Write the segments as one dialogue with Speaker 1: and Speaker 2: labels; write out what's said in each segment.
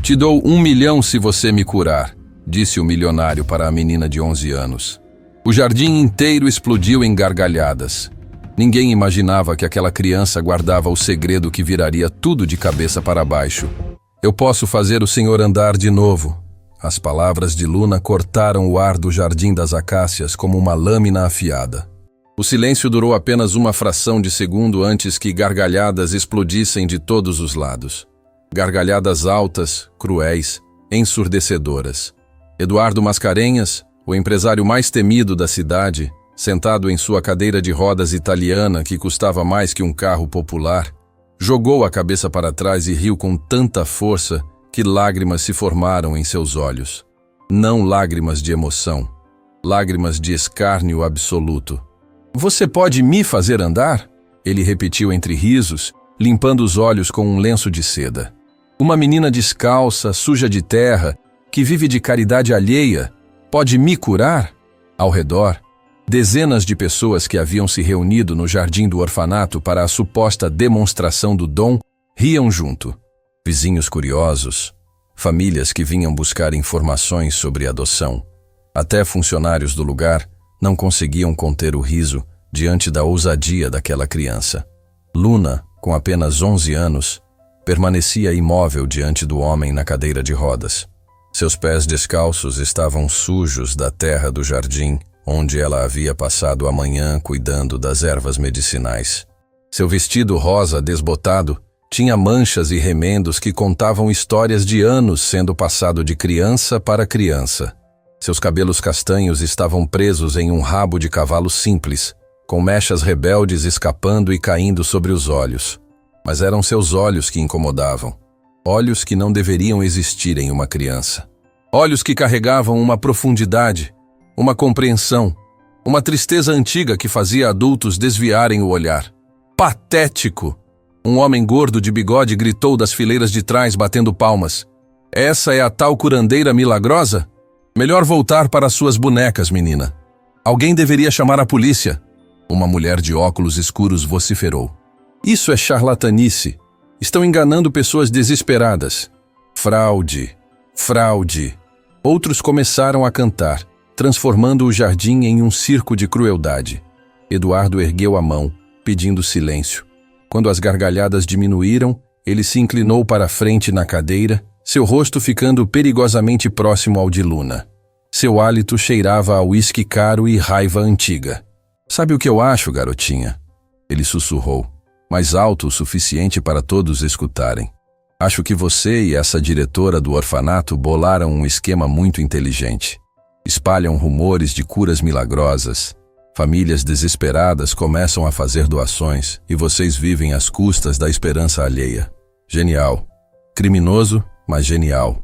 Speaker 1: Te dou 1 milhão se você me curar, disse o milionário para a menina de 11 anos. O jardim inteiro explodiu em gargalhadas. Ninguém imaginava que aquela criança guardava o segredo que viraria tudo de cabeça para baixo. Eu posso fazer o senhor andar de novo. As palavras de Luna cortaram o ar do jardim das acácias como uma lâmina afiada. O silêncio durou apenas uma fração de segundo antes que gargalhadas explodissem de todos os lados. Gargalhadas altas, cruéis, ensurdecedoras. Eduardo Mascarenhas, o empresário mais temido da cidade, sentado em sua cadeira de rodas italiana que custava mais que um carro popular, jogou a cabeça para trás e riu com tanta força que lágrimas se formaram em seus olhos. Não lágrimas de emoção, lágrimas de escárnio absoluto. Você pode me fazer andar? Ele repetiu entre risos, limpando os olhos com um lenço de seda. Uma menina descalça, suja de terra, que vive de caridade alheia, pode me curar? Ao redor, dezenas de pessoas que haviam se reunido no jardim do orfanato para a suposta demonstração do dom riam junto. Vizinhos curiosos, famílias que vinham buscar informações sobre adoção. Até funcionários do lugar não conseguiam conter o riso diante da ousadia daquela criança. Luna, com apenas 11 anos, permanecia imóvel diante do homem na cadeira de rodas. Seus pés descalços estavam sujos da terra do jardim, onde ela havia passado a manhã cuidando das ervas medicinais. Seu vestido rosa desbotado tinha manchas e remendos que contavam histórias de anos sendo passado de criança para criança. Seus cabelos castanhos estavam presos em um rabo de cavalo simples, com mechas rebeldes escapando e caindo sobre os olhos. Mas eram seus olhos que incomodavam. Olhos que não deveriam existir em uma criança. Olhos que carregavam uma profundidade, uma compreensão, uma tristeza antiga que fazia adultos desviarem o olhar. Patético! Um homem gordo de bigode gritou das fileiras de trás, batendo palmas. Essa é a tal curandeira milagrosa? Melhor voltar para suas bonecas, menina. Alguém deveria chamar a polícia. Uma mulher de óculos escuros vociferou. Isso é charlatanice. Estão enganando pessoas desesperadas. Fraude, fraude. Outros começaram a cantar, transformando o jardim em um circo de crueldade. Eduardo ergueu a mão, pedindo silêncio. Quando as gargalhadas diminuíram, ele se inclinou para a frente na cadeira, seu rosto ficando perigosamente próximo ao de Luna. Seu hálito cheirava a uísque caro e raiva antiga. Sabe o que eu acho, garotinha? Ele sussurrou, mais alto o suficiente para todos escutarem. Acho que você e essa diretora do orfanato bolaram um esquema muito inteligente. Espalham rumores de curas milagrosas. Famílias desesperadas começam a fazer doações e vocês vivem às custas da esperança alheia. Genial. Criminoso, mas genial.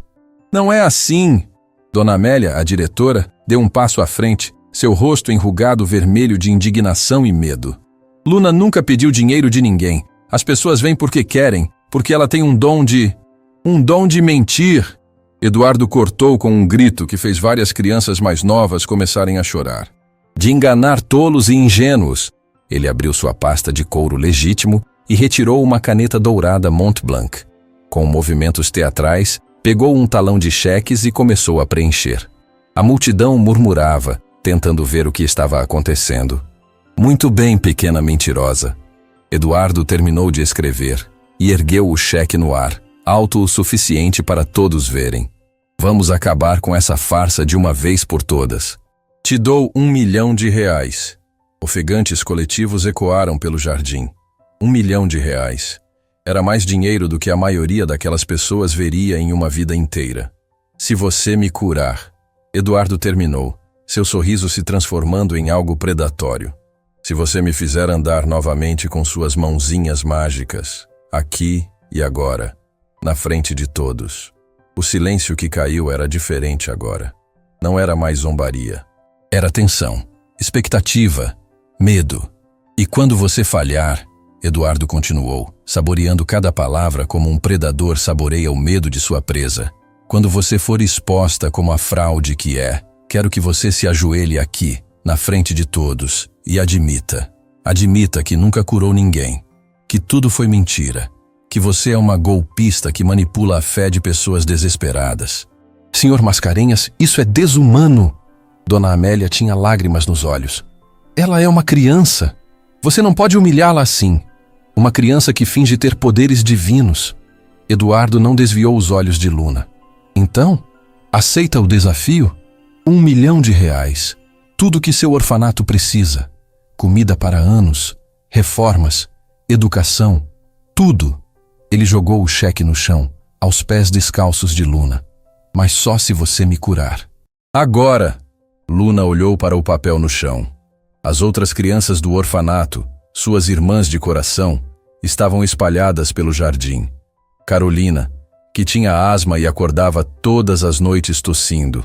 Speaker 1: Não é assim! Dona Amélia, a diretora, deu um passo à frente, seu rosto enrugado vermelho de indignação e medo. Luna nunca pediu dinheiro de ninguém. As pessoas vêm porque querem, porque ela tem um dom de mentir. Eduardo cortou com um grito que fez várias crianças mais novas começarem a chorar. De enganar tolos e ingênuos. Ele abriu sua pasta de couro legítimo e retirou uma caneta dourada Montblanc. Com movimentos teatrais, pegou um talão de cheques e começou a preencher. A multidão murmurava, tentando ver o que estava acontecendo. Muito bem, pequena mentirosa. Eduardo terminou de escrever e ergueu o cheque no ar, alto o suficiente para todos verem. Vamos acabar com essa farsa de uma vez por todas. Te dou 1 milhão de reais. Ofegantes coletivos ecoaram pelo jardim. 1 milhão de reais. Era mais dinheiro do que a maioria daquelas pessoas veria em uma vida inteira. Se você me curar. Eduardo terminou, seu sorriso se transformando em algo predatório. Se você me fizer andar novamente com suas mãozinhas mágicas, aqui e agora, na frente de todos. O silêncio que caiu era diferente agora. Não era mais zombaria. Era tensão, expectativa, medo. E quando você falhar, Eduardo continuou, saboreando cada palavra como um predador saboreia o medo de sua presa. Quando você for exposta como a fraude que é, quero que você se ajoelhe aqui, na frente de todos, e admita que nunca curou ninguém, que tudo foi mentira, que você é uma golpista que manipula a fé de pessoas desesperadas. Senhor Mascarenhas, isso é desumano. Dona Amélia tinha lágrimas nos olhos. Ela é uma criança. Você não pode humilhá-la assim. Uma criança que finge ter poderes divinos. Eduardo não desviou os olhos de Luna. Então, aceita o desafio? R$1 milhão. Tudo que seu orfanato precisa. Comida para anos, reformas, educação, tudo. Ele jogou o cheque no chão, aos pés descalços de Luna. Mas só se você me curar. Agora! Luna olhou para o papel no chão. As outras crianças do orfanato, suas irmãs de coração, estavam espalhadas pelo jardim. Carolina, que tinha asma e acordava todas as noites tossindo.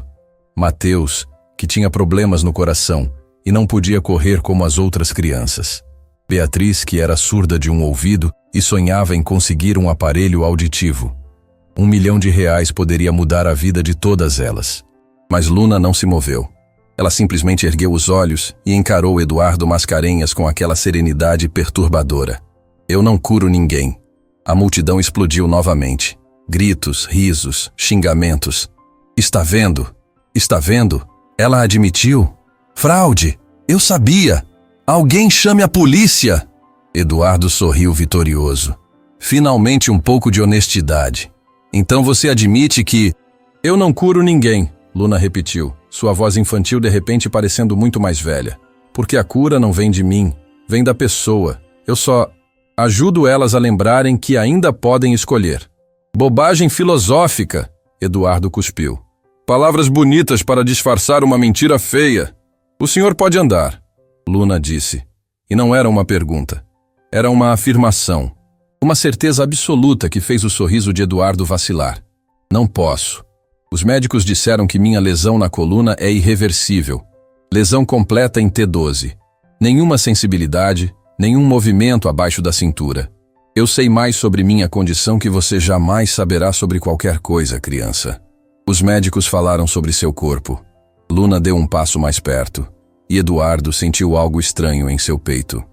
Speaker 1: Mateus, que tinha problemas no coração e não podia correr como as outras crianças. Beatriz, que era surda de um ouvido e sonhava em conseguir um aparelho auditivo. R$1 milhão poderia mudar a vida de todas elas. Mas Luna não se moveu. Ela simplesmente ergueu os olhos e encarou Eduardo Mascarenhas com aquela serenidade perturbadora. Eu não curo ninguém. A multidão explodiu novamente. Gritos, risos, xingamentos. Está vendo? Está vendo? Ela admitiu? Fraude! Eu sabia! Alguém chame a polícia! Eduardo sorriu vitorioso. Finalmente um pouco de honestidade. Então você admite que... Eu não curo ninguém, Luna repetiu, sua voz infantil de repente parecendo muito mais velha. Porque a cura não vem de mim, vem da pessoa. Eu só ajudo elas a lembrarem que ainda podem escolher. Bobagem filosófica, Eduardo cuspiu. Palavras bonitas para disfarçar uma mentira feia. O senhor pode andar, Luna disse. E não era uma pergunta. Era uma afirmação. Uma certeza absoluta que fez o sorriso de Eduardo vacilar. Não posso. Os médicos disseram que minha lesão na coluna é irreversível. Lesão completa em T12. Nenhuma sensibilidade, nenhum movimento abaixo da cintura. Eu sei mais sobre minha condição que você jamais saberá sobre qualquer coisa, criança. Os médicos falaram sobre seu corpo. Luna deu um passo mais perto, e Eduardo sentiu algo estranho em seu peito.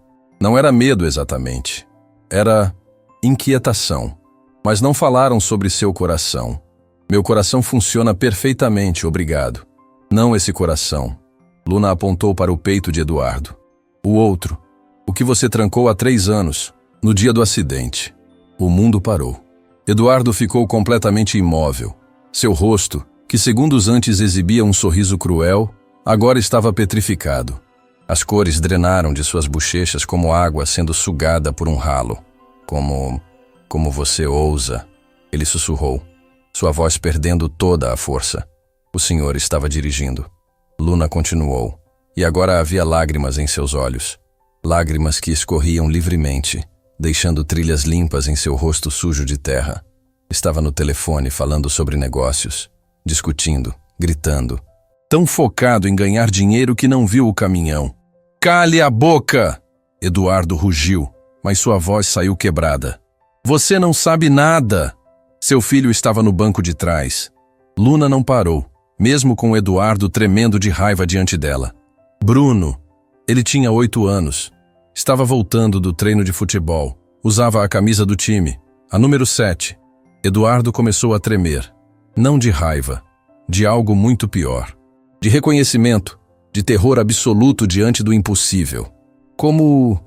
Speaker 1: Não era medo exatamente. Era inquietação. Mas não falaram sobre seu coração. Meu coração funciona perfeitamente, obrigado. Não esse coração. Luna apontou para o peito de Eduardo. O outro. O que você trancou há 3 anos, no dia do acidente. O mundo parou. Eduardo ficou completamente imóvel. Seu rosto, que segundos antes exibia um sorriso cruel, agora estava petrificado. As cores drenaram de suas bochechas como água sendo sugada por um ralo. Como você ousa, ele sussurrou, sua voz perdendo toda a força. O senhor estava dirigindo. Luna continuou, e agora havia lágrimas em seus olhos. Lágrimas que escorriam livremente, deixando trilhas limpas em seu rosto sujo de terra. Estava no telefone falando sobre negócios, discutindo, gritando. Tão focado em ganhar dinheiro que não viu o caminhão. Cale a boca! Eduardo rugiu, mas sua voz saiu quebrada. Você não sabe nada! Seu filho estava no banco de trás. Luna não parou, mesmo com Eduardo tremendo de raiva diante dela. Bruno. Ele tinha 8 anos. Estava voltando do treino de futebol. Usava a camisa do time, a número 7. Eduardo começou a tremer. Não de raiva, de algo muito pior. De reconhecimento, de terror absoluto diante do impossível. Como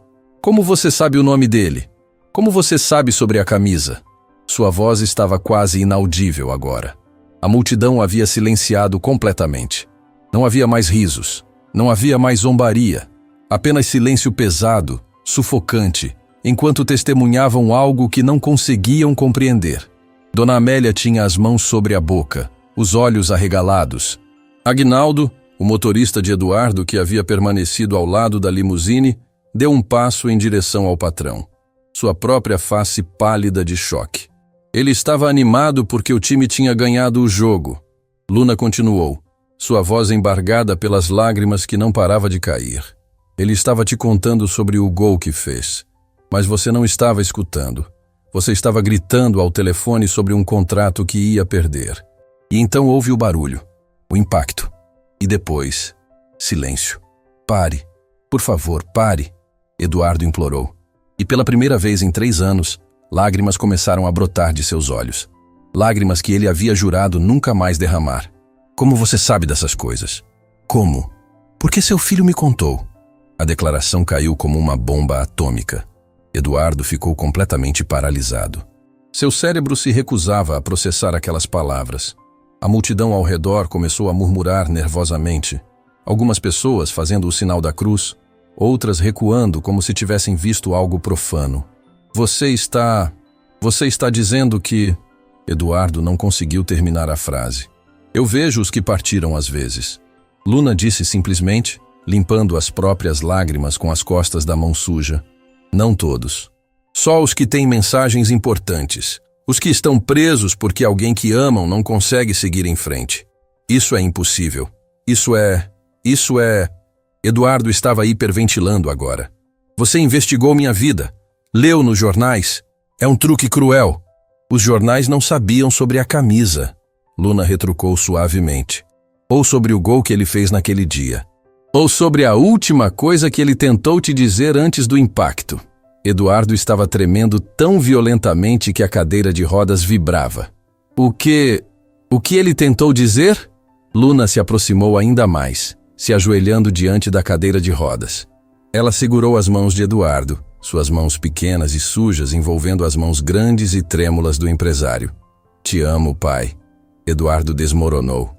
Speaker 1: você sabe o nome dele? Como você sabe sobre a camisa? Sua voz estava quase inaudível agora. A multidão havia silenciado completamente. Não havia mais risos, não havia mais zombaria. Apenas silêncio pesado, sufocante, enquanto testemunhavam algo que não conseguiam compreender. Dona Amélia tinha as mãos sobre a boca, os olhos arregalados. Aguinaldo, o motorista de Eduardo que havia permanecido ao lado da limusine, deu um passo em direção ao patrão. Sua própria face pálida de choque. Ele estava animado porque o time tinha ganhado o jogo. Luna continuou, sua voz embargada pelas lágrimas que não parava de cair. Ele estava te contando sobre o gol que fez, mas você não estava escutando. Você estava gritando ao telefone sobre um contrato que ia perder. E então houve o barulho, o impacto. E depois, silêncio. Pare, por favor, pare, Eduardo implorou. E pela primeira vez em 3 anos, Lágrimas começaram a brotar de seus olhos. Lágrimas que ele havia jurado nunca mais derramar. Como você sabe dessas coisas? Como? Porque seu filho me contou. A declaração caiu como uma bomba atômica. Eduardo ficou completamente paralisado. Seu cérebro se recusava a processar aquelas palavras. A multidão ao redor começou a murmurar nervosamente. Algumas pessoas fazendo o sinal da cruz, outras recuando como se tivessem visto algo profano. Você está dizendo que... Eduardo não conseguiu terminar a frase. Eu vejo os que partiram às vezes. Luna disse simplesmente, limpando as próprias lágrimas com as costas da mão suja. Não todos. Só os que têm mensagens importantes. Os que estão presos porque alguém que amam não consegue seguir em frente. Isso é impossível. Isso é... Eduardo estava hiperventilando agora. Você investigou minha vida. Leu nos jornais. É um truque cruel. Os jornais não sabiam sobre a camisa. Luna retrucou suavemente. Ou sobre o gol que ele fez naquele dia. Ou sobre a última coisa que ele tentou te dizer antes do impacto. Eduardo estava tremendo tão violentamente que a cadeira de rodas vibrava. O que ele tentou dizer? Luna se aproximou ainda mais, se ajoelhando diante da cadeira de rodas. Ela segurou as mãos de Eduardo, suas mãos pequenas e sujas envolvendo as mãos grandes e trêmulas do empresário. Te amo, pai. Eduardo desmoronou.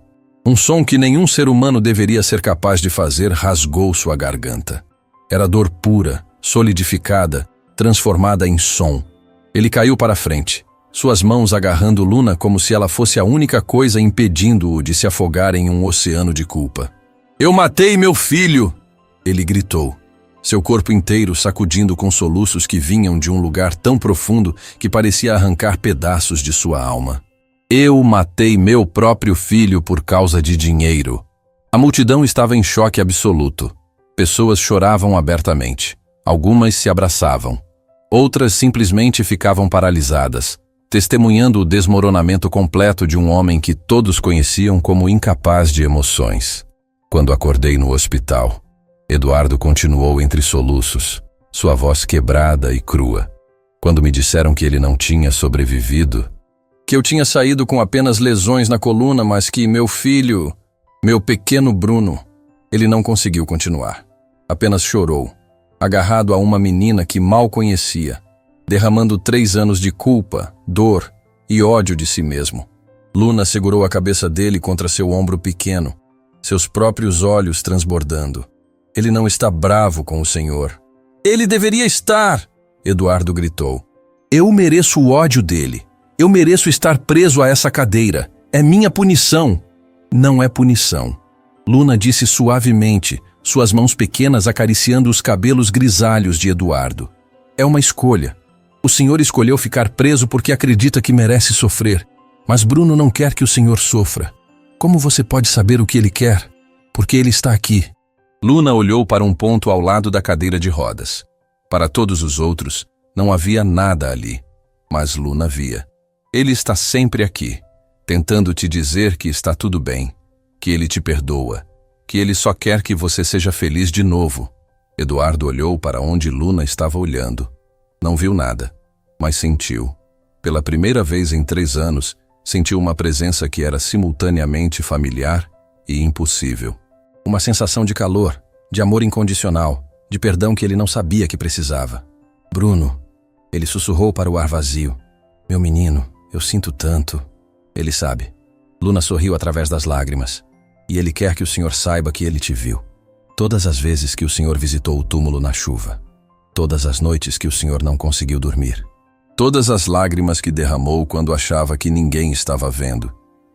Speaker 1: Um som que nenhum ser humano deveria ser capaz de fazer rasgou sua garganta. Era dor pura, solidificada, transformada em som. Ele caiu para frente, suas mãos agarrando Luna como se ela fosse a única coisa impedindo-o de se afogar em um oceano de culpa. Eu matei meu filho! Ele gritou, seu corpo inteiro sacudindo com soluços que vinham de um lugar tão profundo que parecia arrancar pedaços de sua alma. Eu matei meu próprio filho por causa de dinheiro. A multidão estava em choque absoluto. Pessoas choravam abertamente. Algumas se abraçavam. Outras simplesmente ficavam paralisadas, testemunhando o desmoronamento completo de um homem que todos conheciam como incapaz de emoções. Quando acordei no hospital, Eduardo continuou entre soluços, sua voz quebrada e crua. Quando me disseram que ele não tinha sobrevivido, que eu tinha saído com apenas lesões na coluna, mas que meu filho, meu pequeno Bruno, ele não conseguiu continuar. Apenas chorou, agarrado a uma menina que mal conhecia, derramando 3 anos de culpa, dor e ódio de si mesmo. Luna segurou a cabeça dele contra seu ombro pequeno, seus próprios olhos transbordando. Ele não está bravo com o Senhor. Ele deveria estar! Eduardo gritou. Eu mereço o ódio dele. Eu mereço estar preso a essa cadeira. É minha punição. Não é punição. Luna disse suavemente, suas mãos pequenas acariciando os cabelos grisalhos de Eduardo. É uma escolha. O Senhor escolheu ficar preso porque acredita que merece sofrer. Mas Bruno não quer que o Senhor sofra. Como você pode saber o que ele quer? Porque ele está aqui. Luna olhou para um ponto ao lado da cadeira de rodas. Para todos os outros, não havia nada ali. Mas Luna via. Ele está sempre aqui, tentando te dizer que está tudo bem, que ele te perdoa, que ele só quer que você seja feliz de novo. Eduardo olhou para onde Luna estava olhando. Não viu nada, mas sentiu. Pela primeira vez em 3 anos, sentiu uma presença que era simultaneamente familiar e impossível. Uma sensação de calor, de amor incondicional, de perdão que ele não sabia que precisava. Bruno, ele sussurrou para o ar vazio. Meu menino, eu sinto tanto. Ele sabe. Luna sorriu através das lágrimas. E ele quer que o Senhor saiba que ele te viu. Todas as vezes que o Senhor visitou o túmulo na chuva. Todas as noites que o Senhor não conseguiu dormir. Todas as lágrimas que derramou quando achava que ninguém estava vendo.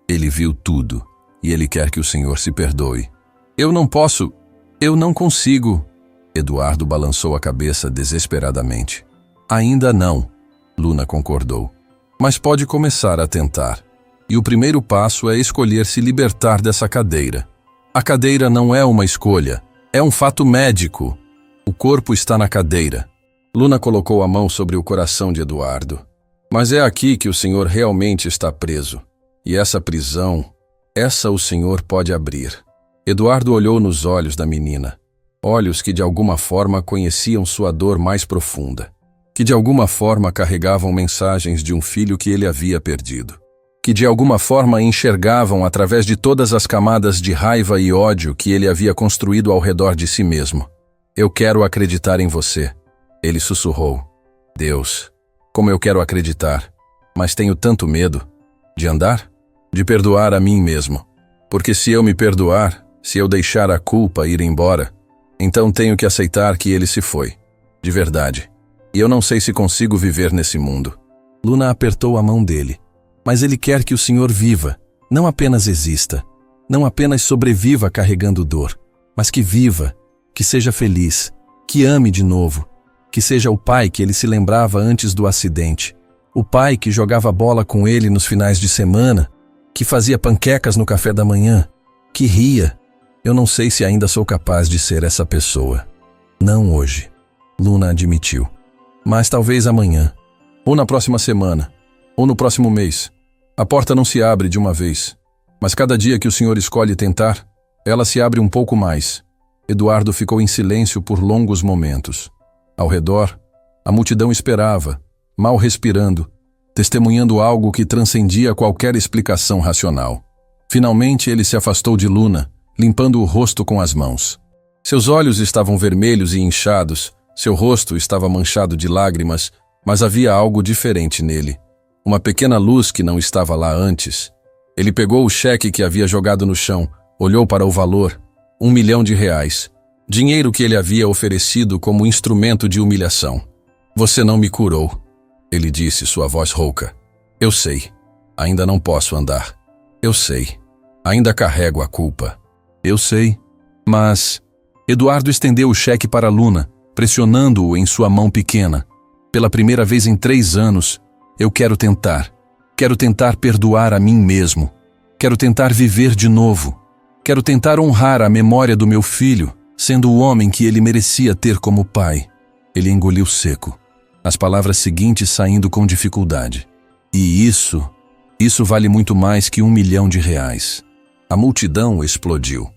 Speaker 1: Ele viu tudo. E ele quer que o Senhor se perdoe. Eu não posso. Eu não consigo. Eduardo balançou a cabeça desesperadamente. Ainda não. Luna concordou. Mas pode começar a tentar. E o primeiro passo é escolher se libertar dessa cadeira. A cadeira não é uma escolha, é um fato médico. O corpo está na cadeira. Luna colocou a mão sobre o coração de Eduardo. Mas é aqui que o Senhor realmente está preso. E essa prisão, essa o Senhor pode abrir. Eduardo olhou nos olhos da menina. Olhos que de alguma forma conheciam sua dor mais profunda. que de alguma forma carregavam mensagens de um filho que ele havia perdido, que de alguma forma enxergavam através de todas as camadas de raiva e ódio que ele havia construído ao redor de si mesmo. Eu quero acreditar em você, ele sussurrou. Deus, como eu quero acreditar, mas tenho tanto medo de andar, de perdoar a mim mesmo, porque se eu me perdoar, se eu deixar a culpa ir embora, então tenho que aceitar que ele se foi, de verdade. E eu não sei se consigo viver nesse mundo. Luna apertou a mão dele. Mas ele quer que o senhor viva, não apenas exista, não apenas sobreviva carregando dor, mas que viva, que seja feliz, que ame de novo, que seja o pai que ele se lembrava antes do acidente, o pai que jogava bola com ele nos finais de semana, que fazia panquecas no café da manhã, que ria. Eu não sei se ainda sou capaz de ser essa pessoa. Não hoje, Luna admitiu. Mas talvez amanhã, ou na próxima semana, ou no próximo mês. A porta não se abre de uma vez, mas cada dia que o senhor escolhe tentar, ela se abre um pouco mais. Eduardo ficou em silêncio por longos momentos. Ao redor, a multidão esperava, mal respirando, testemunhando algo que transcendia qualquer explicação racional. Finalmente ele se afastou de Luna, limpando o rosto com as mãos. Seus olhos estavam vermelhos e inchados, seu rosto estava manchado de lágrimas, mas havia algo diferente nele. Uma pequena luz que não estava lá antes. Ele pegou o cheque que havia jogado no chão, olhou para o valor, R$1 milhão. Dinheiro que ele havia oferecido como instrumento de humilhação. Você não me curou, ele disse, sua voz rouca. Eu sei. Ainda não posso andar. Eu sei. Ainda carrego a culpa. Eu sei. Mas... Eduardo estendeu o cheque para Luna, pressionando-o em sua mão pequena. Pela primeira vez em 3 anos, eu quero tentar. Quero tentar perdoar a mim mesmo. Quero tentar viver de novo. Quero tentar honrar a memória do meu filho, sendo o homem que ele merecia ter como pai. Ele engoliu seco, as palavras seguintes saindo com dificuldade. E isso vale muito mais que R$1 milhão. A multidão explodiu.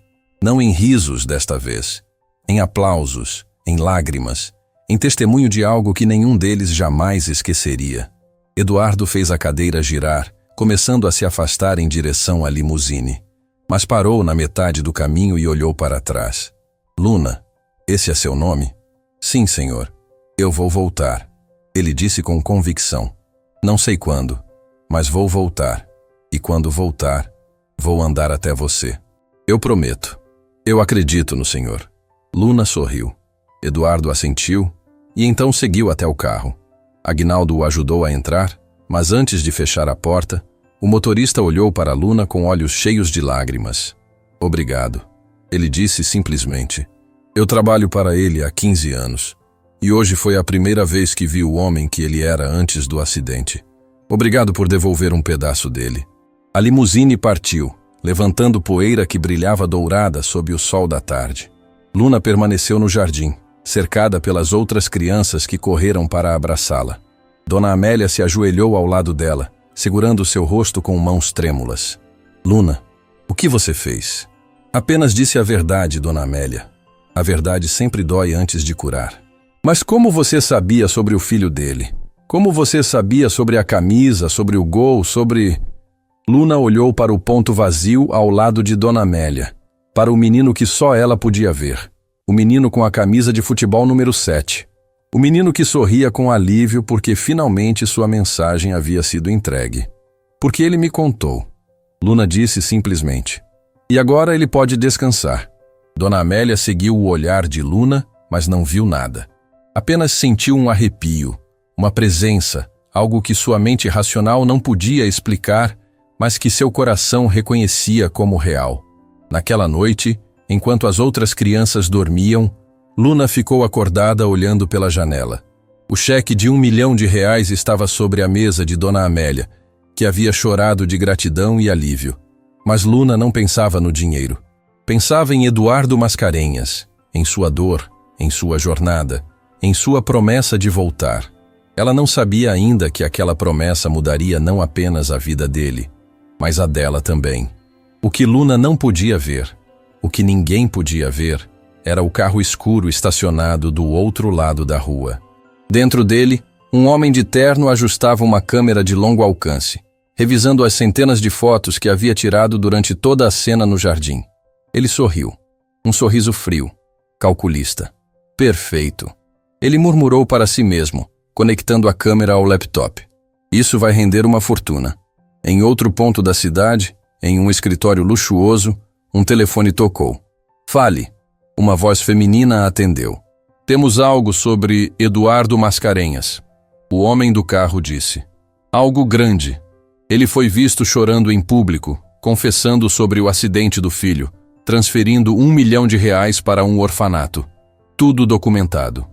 Speaker 1: Não em risos desta vez, em aplausos, em lágrimas, em testemunho de algo que nenhum deles jamais esqueceria. Eduardo fez a cadeira girar, começando a se afastar em direção à limusine. Mas parou na metade do caminho e olhou para trás. Luna, esse é seu nome? Sim, senhor. Eu vou voltar, ele disse com convicção. Não sei quando, mas vou voltar. E quando voltar, vou andar até você. Eu prometo. Eu acredito no senhor. Luna sorriu. Eduardo assentiu e então seguiu até o carro. Aguinaldo o ajudou a entrar, mas antes de fechar a porta, o motorista olhou para Luna com olhos cheios de lágrimas. Obrigado, ele disse simplesmente. Eu trabalho para ele há 15 anos, e hoje foi a primeira vez que vi o homem que ele era antes do acidente. Obrigado por devolver um pedaço dele. A limusine partiu, levantando poeira que brilhava dourada sob o sol da tarde. Luna permaneceu no jardim, cercada pelas outras crianças que correram para abraçá-la. Dona Amélia se ajoelhou ao lado dela, segurando seu rosto com mãos trêmulas. Luna, o que você fez? Apenas disse a verdade, Dona Amélia. A verdade sempre dói antes de curar. Mas como você sabia sobre o filho dele? Como você sabia sobre a camisa, sobre o gol, sobre... Luna olhou para o ponto vazio ao lado de Dona Amélia, para o menino que só ela podia ver. O menino com a camisa de futebol número 7. O menino que sorria com alívio porque finalmente sua mensagem havia sido entregue. Porque ele me contou. Luna disse simplesmente. E agora ele pode descansar. Dona Amélia seguiu o olhar de Luna, mas não viu nada. Apenas sentiu um arrepio, uma presença, algo que sua mente racional não podia explicar, mas que seu coração reconhecia como real. Naquela noite, enquanto as outras crianças dormiam, Luna ficou acordada olhando pela janela. O cheque de R$1 milhão estava sobre a mesa de Dona Amélia, que havia chorado de gratidão e alívio. Mas Luna não pensava no dinheiro. Pensava em Eduardo Mascarenhas, em sua dor, em sua jornada, em sua promessa de voltar. Ela não sabia ainda que aquela promessa mudaria não apenas a vida dele, mas a dela também. O que Luna não podia ver, o que ninguém podia ver, era o carro escuro estacionado do outro lado da rua. Dentro dele, Um homem de terno ajustava uma câmera de longo alcance, revisando as centenas de fotos que havia tirado durante toda a cena no jardim. Ele sorriu. Um sorriso frio, calculista. Perfeito. Ele murmurou para si mesmo, conectando a câmera ao laptop. Isso vai render uma fortuna. Em outro ponto da cidade, em um escritório luxuoso, um telefone tocou. Fale. Uma voz feminina atendeu. Temos algo sobre Eduardo Mascarenhas. O homem do carro disse. Algo grande. Ele foi visto chorando em público, confessando sobre o acidente do filho, transferindo R$1 milhão para um orfanato. Tudo documentado.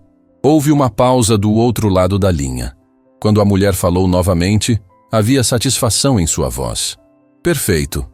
Speaker 1: Houve uma pausa do outro lado da linha. Quando a mulher falou novamente, havia satisfação em sua voz. Perfeito.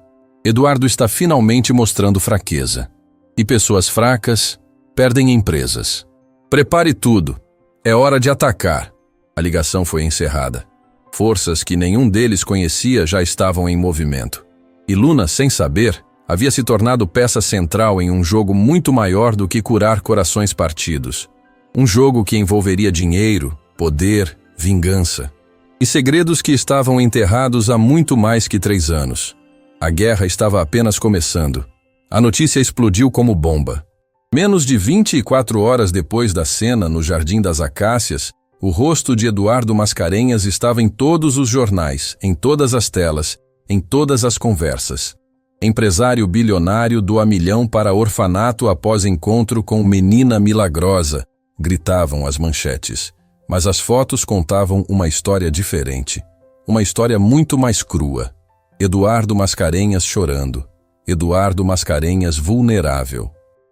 Speaker 1: Eduardo está finalmente mostrando fraqueza. E pessoas fracas perdem empresas. Prepare tudo. É hora de atacar. A ligação foi encerrada. Forças que nenhum deles conhecia já estavam em movimento. E Luna, sem saber, havia se tornado peça central em um jogo muito maior do que curar corações partidos. Um jogo que envolveria dinheiro, poder, vingança. E segredos que estavam enterrados há muito mais que 3 anos. A guerra estava apenas começando. A notícia explodiu como bomba. Menos de 24 horas depois da cena no Jardim das Acácias, o rosto de Eduardo Mascarenhas estava em todos os jornais, em todas as telas, em todas as conversas. Empresário bilionário doa R$1 milhão para orfanato após encontro com menina milagrosa, gritavam as manchetes. Mas as fotos contavam uma história diferente. Uma história muito mais crua. Eduardo Mascarenhas chorando. Eduardo Mascarenhas vulnerável.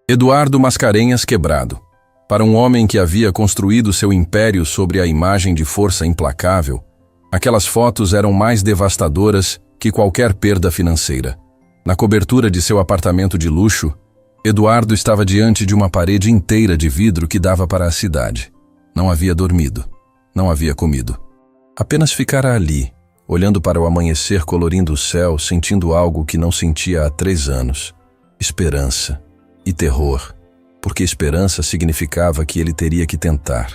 Speaker 1: Eduardo Mascarenhas quebrado. Para um homem que havia construído seu império sobre a imagem de força implacável, aquelas fotos eram mais devastadoras que qualquer perda financeira. Na cobertura de seu apartamento de luxo, Eduardo estava diante de uma parede inteira de vidro que dava para a cidade. Não havia dormido. Não havia comido. Apenas ficara ali, olhando para o amanhecer colorindo o céu, sentindo algo que não sentia há 3 anos. Esperança e terror. Porque esperança significava que ele teria que tentar.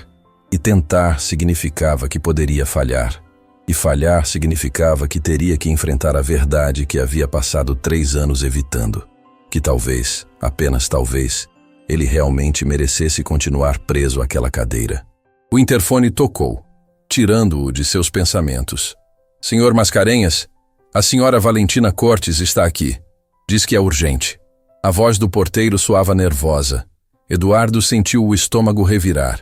Speaker 1: E tentar significava que poderia falhar. E falhar significava que teria que enfrentar a verdade que havia passado 3 anos evitando. Que talvez, apenas talvez, ele realmente merecesse continuar preso àquela cadeira. O interfone tocou, tirando-o de seus pensamentos. Senhor Mascarenhas, a senhora Valentina Cortes está aqui. Diz que é urgente. A voz do porteiro soava nervosa. Eduardo sentiu o estômago revirar.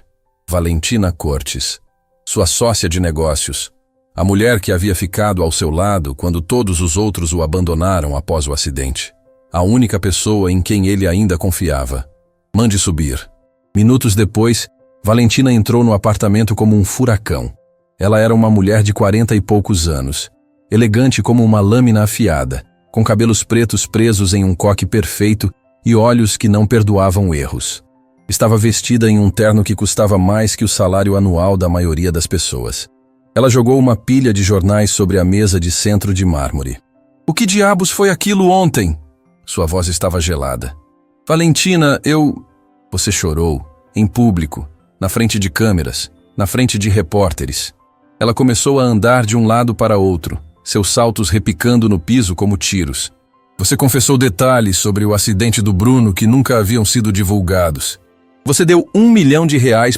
Speaker 1: Valentina Cortes, sua sócia de negócios. A mulher que havia ficado ao seu lado quando todos os outros o abandonaram após o acidente. A única pessoa em quem ele ainda confiava. Mande subir. Minutos depois, Valentina entrou no apartamento como um furacão. Ela era uma mulher de 40 e poucos anos, elegante como uma lâmina afiada, com cabelos pretos presos em um coque perfeito e olhos que não perdoavam erros. Estava vestida em um terno que custava mais que o salário anual da maioria das pessoas. Ela jogou uma pilha de jornais sobre a mesa de centro de mármore. O que diabos foi aquilo ontem? Sua voz estava gelada. Valentina, Você chorou, em público, na frente de câmeras, na frente de repórteres. Ela começou a andar de um lado para outro, seus saltos repicando no piso como tiros. Você confessou detalhes sobre o acidente do Bruno que nunca haviam sido divulgados. Você deu R$1 milhão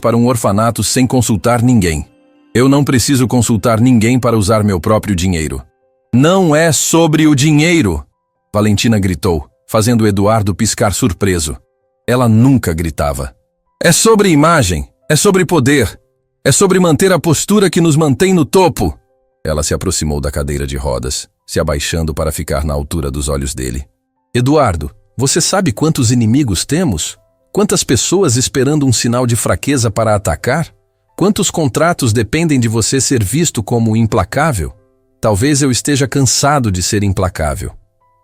Speaker 1: para um orfanato sem consultar ninguém. Eu não preciso consultar ninguém para usar meu próprio dinheiro. Não é sobre o dinheiro! Valentina gritou, fazendo Eduardo piscar surpreso. Ela nunca gritava. É sobre imagem, é sobre poder, é sobre manter a postura que nos mantém no topo. Ela se aproximou da cadeira de rodas, se abaixando para ficar na altura dos olhos dele. Eduardo, você sabe quantos inimigos temos? Quantas pessoas esperando um sinal de fraqueza para atacar? Quantos contratos dependem de você ser visto como implacável? Talvez eu esteja cansado de ser implacável.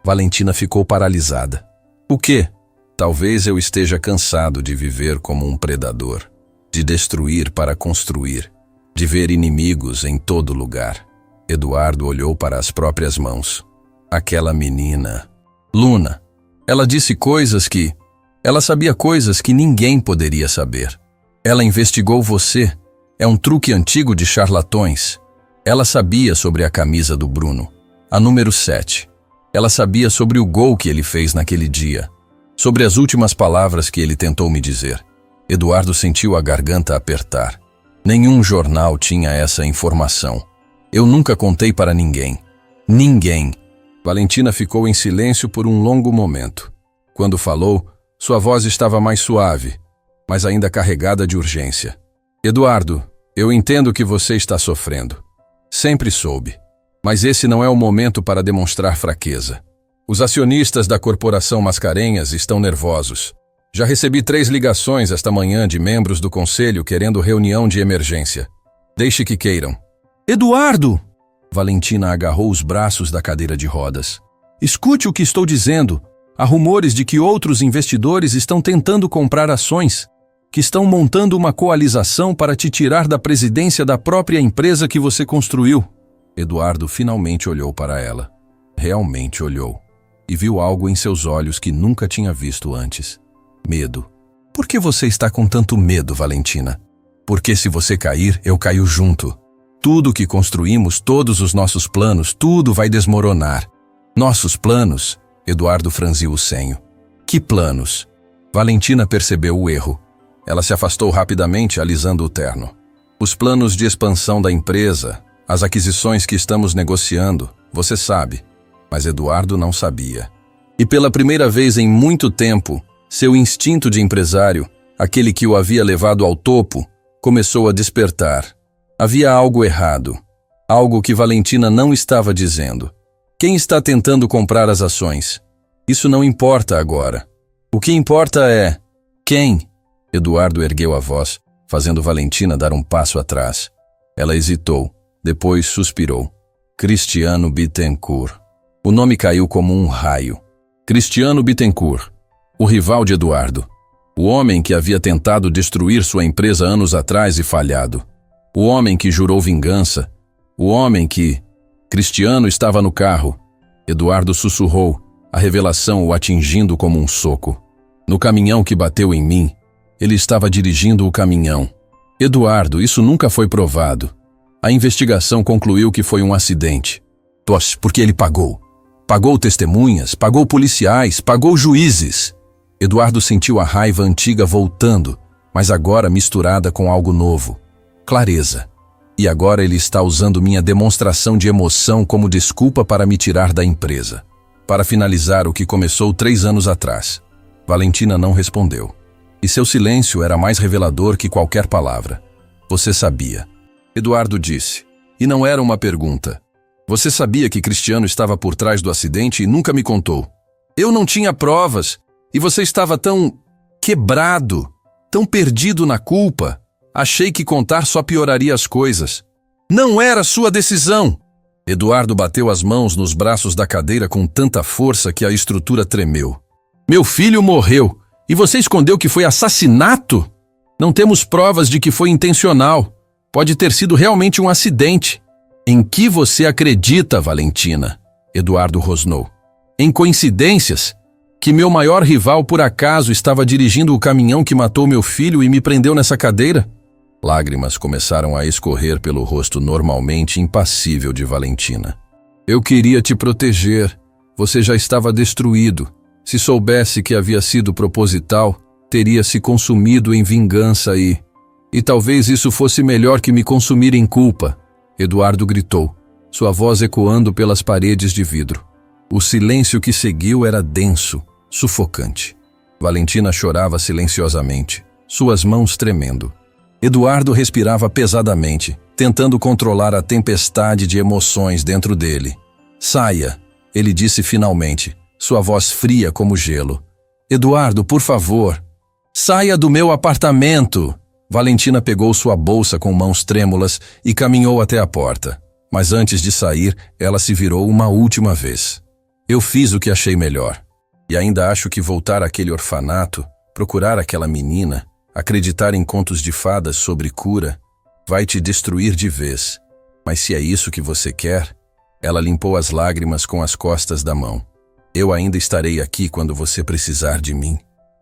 Speaker 1: Valentina ficou paralisada. O quê? Talvez eu esteja cansado de viver como um predador, de destruir para construir, de ver inimigos em todo lugar. Eduardo olhou para as próprias mãos. Aquela menina, Luna, ela disse coisas que... Ela sabia coisas que ninguém poderia saber. Ela investigou você. É um truque antigo de charlatões. Ela sabia sobre a camisa do Bruno, a número 7. Ela sabia sobre o gol que ele fez naquele dia, sobre as últimas palavras que ele tentou me dizer. Eduardo sentiu a garganta apertar. Nenhum jornal tinha essa informação. Eu nunca contei para ninguém. Ninguém. Valentina ficou em silêncio por um longo momento. Quando falou, sua voz estava mais suave, mas ainda carregada de urgência. Eduardo, eu entendo que você está sofrendo. Sempre soube. Mas esse não é o momento para demonstrar fraqueza. Os acionistas da Corporação Mascarenhas estão nervosos. Já recebi 3 ligações esta manhã de membros do conselho querendo reunião de emergência. Deixe que queiram. Eduardo! Valentina agarrou os braços da cadeira de rodas. Escute o que estou dizendo. Há rumores de que outros investidores estão tentando comprar ações, que estão montando uma coalização para te tirar da presidência da própria empresa que você construiu. Eduardo finalmente olhou para ela. Realmente olhou. E viu algo em seus olhos que nunca tinha visto antes. Medo. Por que você está com tanto medo, Valentina? Porque se você cair, eu caio junto. Tudo que construímos, todos os nossos planos, tudo vai desmoronar. Nossos planos? Eduardo franziu o senho. Que planos? Valentina percebeu o erro. Ela se afastou rapidamente, alisando o terno. Os planos de expansão da empresa, as aquisições que estamos negociando, você sabe. Mas Eduardo não sabia. E pela primeira vez em muito tempo, seu instinto de empresário, aquele que o havia levado ao topo, começou a despertar. Havia algo errado. Algo que Valentina não estava dizendo. Quem está tentando comprar as ações? Isso não importa agora. O que importa é... Quem? Eduardo ergueu a voz, fazendo Valentina dar um passo atrás. Ela hesitou, depois suspirou. Cristiano Bittencourt. O nome caiu como um raio. Cristiano Bittencourt, o rival de Eduardo. O homem que havia tentado destruir sua empresa anos atrás e falhado. O homem que jurou vingança. O homem que... Cristiano estava no carro. Eduardo sussurrou, a revelação o atingindo como um soco. No caminhão que bateu em mim, ele estava dirigindo o caminhão. Eduardo, isso nunca foi provado. A investigação concluiu que foi um acidente. Porque ele pagou. Pagou testemunhas, pagou policiais, pagou juízes. Eduardo sentiu a raiva antiga voltando, mas agora misturada com algo novo. Clareza. E agora ele está usando minha demonstração de emoção como desculpa para me tirar da empresa. Para finalizar o que começou 3 anos atrás. Valentina não respondeu. E seu silêncio era mais revelador que qualquer palavra. Você sabia. Eduardo disse. E não era uma pergunta. Você sabia que Cristiano estava por trás do acidente e nunca me contou. Eu não tinha provas. E você estava tão... quebrado. Tão perdido na culpa. Achei que contar só pioraria as coisas. Não era sua decisão. Eduardo bateu as mãos nos braços da cadeira com tanta força que a estrutura tremeu. Meu filho morreu. E você escondeu que foi assassinato? Não temos provas de que foi intencional. Pode ter sido realmente um acidente. Em que você acredita, Valentina? Eduardo rosnou. Em coincidências? Que meu maior rival por acaso estava dirigindo o caminhão que matou meu filho e me prendeu nessa cadeira? Lágrimas começaram a escorrer pelo rosto normalmente impassível de Valentina. Eu queria te proteger. Você já estava destruído. Se soubesse que havia sido proposital, teria se consumido em vingança e talvez isso fosse melhor que me consumir em culpa. Eduardo gritou, sua voz ecoando pelas paredes de vidro. O silêncio que seguiu era denso, sufocante. Valentina chorava silenciosamente, suas mãos tremendo. Eduardo respirava pesadamente, tentando controlar a tempestade de emoções dentro dele. Saia, ele disse finalmente, sua voz fria como gelo. Eduardo, por favor. Saia do meu apartamento! Valentina pegou sua bolsa com mãos trêmulas e caminhou até a porta. Mas antes de sair, ela se virou uma última vez. Eu fiz o que achei melhor. E ainda acho que voltar àquele orfanato, procurar aquela menina, acreditar em contos de fadas sobre cura, vai te destruir de vez. Mas se é isso que você quer... Ela limpou as lágrimas com as costas da mão. Eu ainda estarei aqui quando você precisar de mim.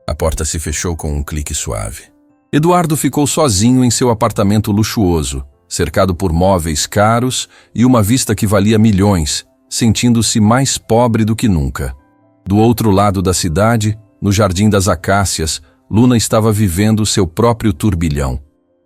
Speaker 1: A porta se fechou com um clique suave. Eduardo ficou sozinho em seu apartamento luxuoso, cercado por móveis caros e uma vista que valia milhões, sentindo-se mais pobre do que nunca. Do outro lado da cidade, no Jardim das Acácias, Luna estava vivendo seu próprio turbilhão.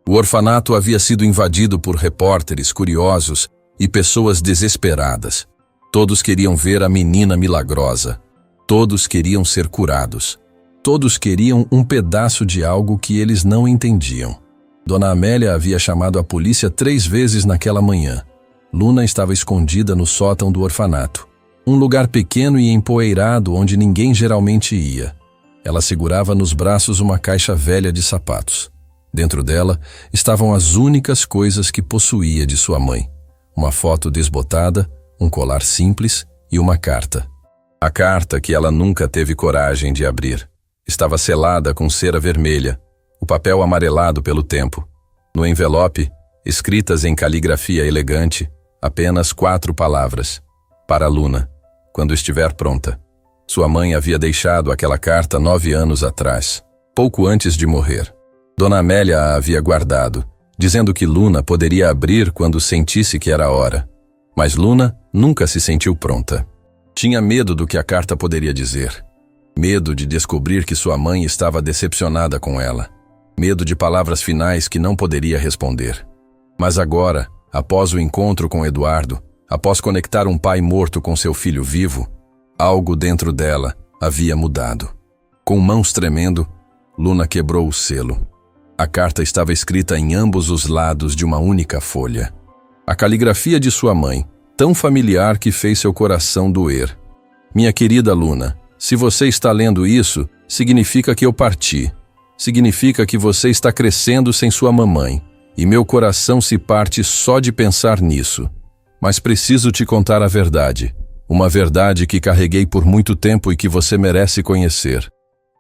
Speaker 1: O orfanato havia sido invadido por repórteres curiosos e pessoas desesperadas. Todos queriam ver a menina milagrosa. Todos queriam ser curados. Todos queriam um pedaço de algo que eles não entendiam. Dona Amélia havia chamado a polícia 3 vezes naquela manhã. Luna estava escondida no sótão do orfanato, um lugar pequeno e empoeirado onde ninguém geralmente ia. Ela segurava nos braços uma caixa velha de sapatos. Dentro dela estavam as únicas coisas que possuía de sua mãe: uma foto desbotada, um colar simples e uma carta. A carta que ela nunca teve coragem de abrir. Estava selada com cera vermelha, o papel amarelado pelo tempo. No envelope, escritas em caligrafia elegante, apenas 4 palavras. Para Luna, quando estiver pronta. Sua mãe havia deixado aquela carta 9 anos atrás, pouco antes de morrer. Dona Amélia a havia guardado, dizendo que Luna poderia abrir quando sentisse que era a hora. Mas Luna nunca se sentiu pronta. Tinha medo do que a carta poderia dizer. Medo de descobrir que sua mãe estava decepcionada com ela. Medo de palavras finais que não poderia responder. Mas agora, após o encontro com Eduardo, após conectar um pai morto com seu filho vivo, algo dentro dela havia mudado. Com mãos tremendo, Luna quebrou o selo. A carta estava escrita em ambos os lados de uma única folha. A caligrafia de sua mãe, tão familiar que fez seu coração doer. Minha querida Luna, se você está lendo isso, significa que eu parti. Significa que você está crescendo sem sua mamãe. E meu coração se parte só de pensar nisso. Mas preciso te contar a verdade. Uma verdade que carreguei por muito tempo e que você merece conhecer.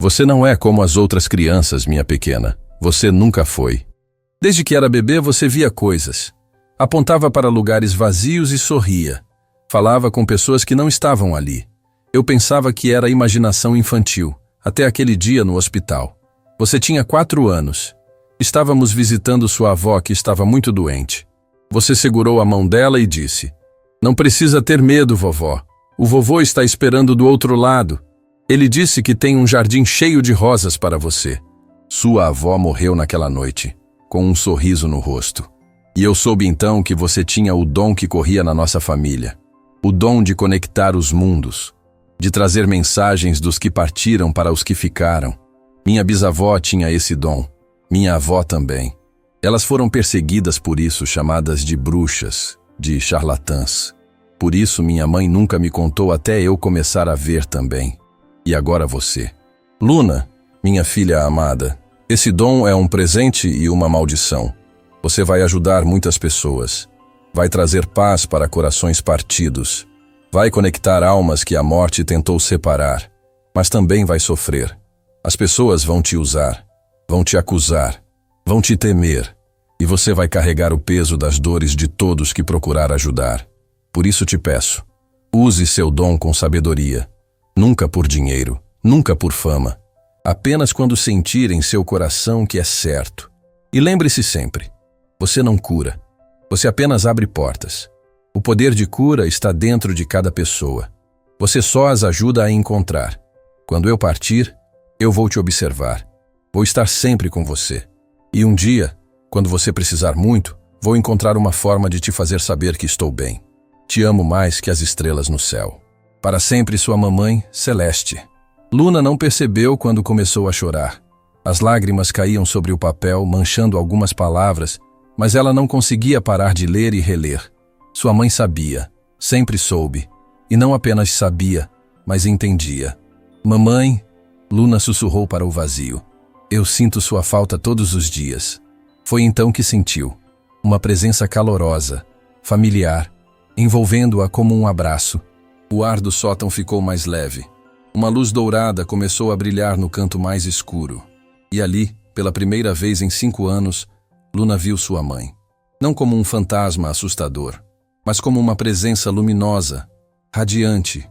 Speaker 1: Você não é como as outras crianças, minha pequena. Você nunca foi. Desde que era bebê, você via coisas. Apontava para lugares vazios e sorria. Falava com pessoas que não estavam ali. Eu pensava que era imaginação infantil, até aquele dia no hospital. Você tinha 4 anos. Estávamos visitando sua avó que estava muito doente. Você segurou a mão dela e disse: "Não precisa ter medo, vovó. O vovô está esperando do outro lado. Ele disse que tem um jardim cheio de rosas para você." Sua avó morreu naquela noite, com um sorriso no rosto. E eu soube então que você tinha o dom que corria na nossa família. O dom de conectar os mundos. De trazer mensagens dos que partiram para os que ficaram. Minha bisavó tinha esse dom. Minha avó também. Elas foram perseguidas por isso, chamadas de bruxas, de charlatãs. Por isso minha mãe nunca me contou até eu começar a ver também. E agora você. Luna, minha filha amada, esse dom é um presente e uma maldição. Você vai ajudar muitas pessoas. Vai trazer paz para corações partidos. Vai conectar almas que a morte tentou separar. Mas também vai sofrer. As pessoas vão te usar. Vão te acusar. Vão te temer. E você vai carregar o peso das dores de todos que procurar ajudar. Por isso te peço, use seu dom com sabedoria. Nunca por dinheiro, nunca por fama. Apenas quando sentir em seu coração que é certo. E lembre-se sempre, você não cura. Você apenas abre portas. O poder de cura está dentro de cada pessoa. Você só as ajuda a encontrar. Quando eu partir, eu vou te observar. Vou estar sempre com você. E um dia, quando você precisar muito, vou encontrar uma forma de te fazer saber que estou bem. Te amo mais que as estrelas no céu. Para sempre sua mamãe, Celeste. Luna não percebeu quando começou a chorar. As lágrimas caíam sobre o papel, manchando algumas palavras, mas ela não conseguia parar de ler e reler. Sua mãe sabia, sempre soube, e não apenas sabia, mas entendia. Mamãe, Luna sussurrou para o vazio. Eu sinto sua falta todos os dias. Foi então que sentiu uma presença calorosa, familiar, envolvendo-a como um abraço. O ar do sótão ficou mais leve. Uma luz dourada começou a brilhar no canto mais escuro. E ali, pela primeira vez em 5 anos, Luna viu sua mãe. Não como um fantasma assustador, mas como uma presença luminosa, radiante,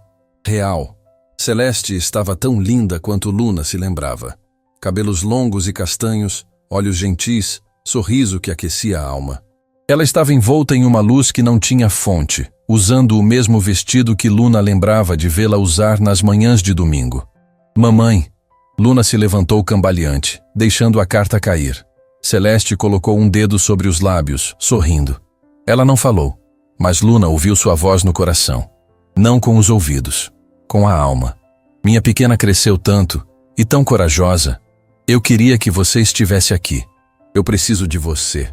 Speaker 1: real. Celeste estava tão linda quanto Luna se lembrava. Cabelos longos e castanhos, olhos gentis, sorriso que aquecia a alma. Ela estava envolta em uma luz que não tinha fonte, usando o mesmo vestido que Luna lembrava de vê-la usar nas manhãs de domingo. Mamãe! Luna se levantou cambaleante, deixando a carta cair. Celeste colocou um dedo sobre os lábios, sorrindo. Ela não falou, mas Luna ouviu sua voz no coração. Não com os ouvidos, com a alma. Minha pequena cresceu tanto, e tão corajosa. Eu queria que você estivesse aqui. Eu preciso de você.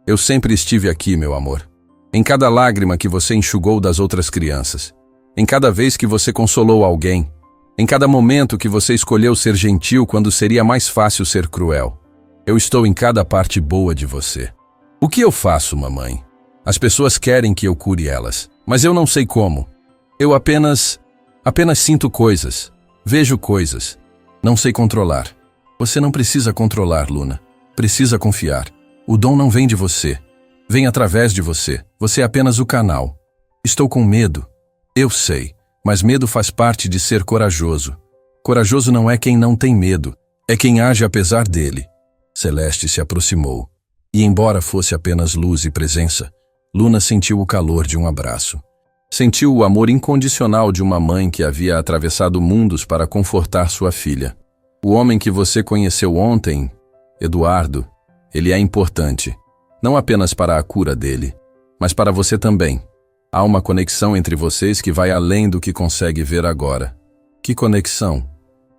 Speaker 1: Eu sempre estive aqui, meu amor. Em cada lágrima que você enxugou das outras crianças. Em cada vez que você consolou alguém. Em cada momento que você escolheu ser gentil quando seria mais fácil ser cruel. Eu estou em cada parte boa de você. O que eu faço, mamãe? As pessoas querem que eu cure elas, mas eu não sei como. Eu apenas sinto coisas, vejo coisas. Não sei controlar. Você não precisa controlar, Luna. Precisa confiar. O dom não vem de você. Vem através de você. Você é apenas o canal. Estou com medo. Eu sei, mas medo faz parte de ser corajoso. Corajoso não é quem não tem medo, é quem age apesar dele. Celeste se aproximou. E embora fosse apenas luz e presença, Luna sentiu o calor de um abraço. Sentiu o amor incondicional de uma mãe que havia atravessado mundos para confortar sua filha. O homem que você conheceu ontem, Eduardo, ele é importante. Não apenas para a cura dele, mas para você também. Há uma conexão entre vocês que vai além do que consegue ver agora. Que conexão?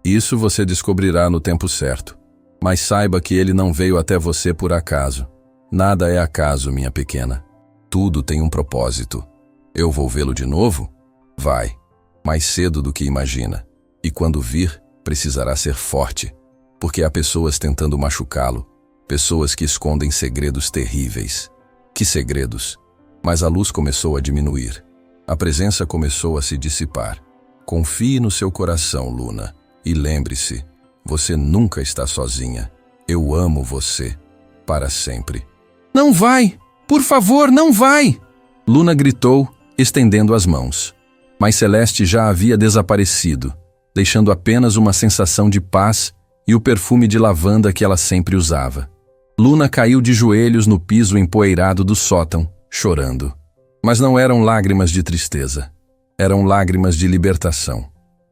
Speaker 1: Isso você descobrirá no tempo certo. Mas saiba que ele não veio até você por acaso. Nada é acaso, minha pequena. Tudo tem um propósito. Eu vou vê-lo de novo? Vai. Mais cedo do que imagina. E quando vir, precisará ser forte. Porque há pessoas tentando machucá-lo. Pessoas que escondem segredos terríveis. Que segredos? Mas a luz começou a diminuir. A presença começou a se dissipar. Confie no seu coração, Luna. E lembre-se, você nunca está sozinha. Eu amo você. Para sempre. Não vai! Por favor, não vai! Luna gritou, estendendo as mãos. Mas Celeste já havia desaparecido, deixando apenas uma sensação de paz e o perfume de lavanda que ela sempre usava. Luna caiu de joelhos no piso empoeirado do sótão, chorando. Mas não eram lágrimas de tristeza. Eram lágrimas de libertação.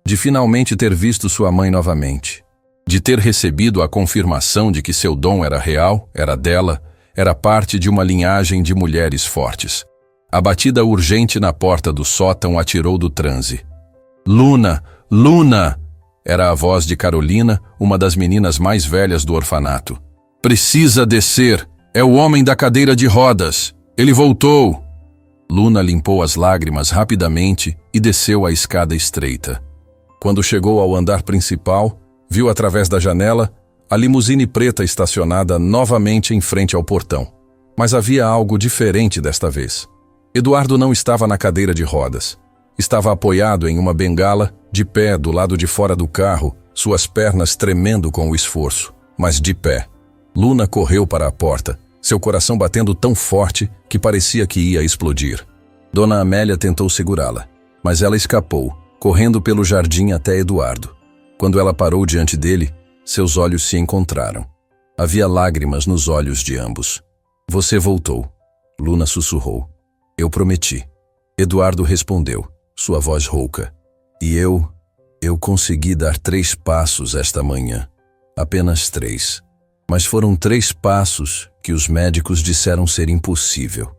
Speaker 1: De finalmente ter visto sua mãe novamente. De ter recebido a confirmação de que seu dom era real, era dela, era parte de uma linhagem de mulheres fortes. A batida urgente na porta do sótão a tirou do transe. Luna! Luna! Era a voz de Carolina, uma das meninas mais velhas do orfanato. Precisa descer! É o homem da cadeira de rodas! Ele voltou! Luna limpou as lágrimas rapidamente e desceu a escada estreita. Quando chegou ao andar principal, viu através da janela a limusine preta estacionada novamente em frente ao portão. Mas havia algo diferente desta vez. Eduardo não estava na cadeira de rodas. Estava apoiado em uma bengala, de pé do lado de fora do carro, suas pernas tremendo com o esforço, mas de pé. Luna correu para a porta, seu coração batendo tão forte que parecia que ia explodir. Dona Amélia tentou segurá-la, mas ela escapou, correndo pelo jardim até Eduardo. Quando ela parou diante dele, seus olhos se encontraram. Havia lágrimas nos olhos de ambos. Você voltou, Luna sussurrou. Eu prometi. Eduardo respondeu, sua voz rouca. E eu consegui dar 3 passos esta manhã. Apenas 3. Mas foram 3 passos que os médicos disseram ser impossível.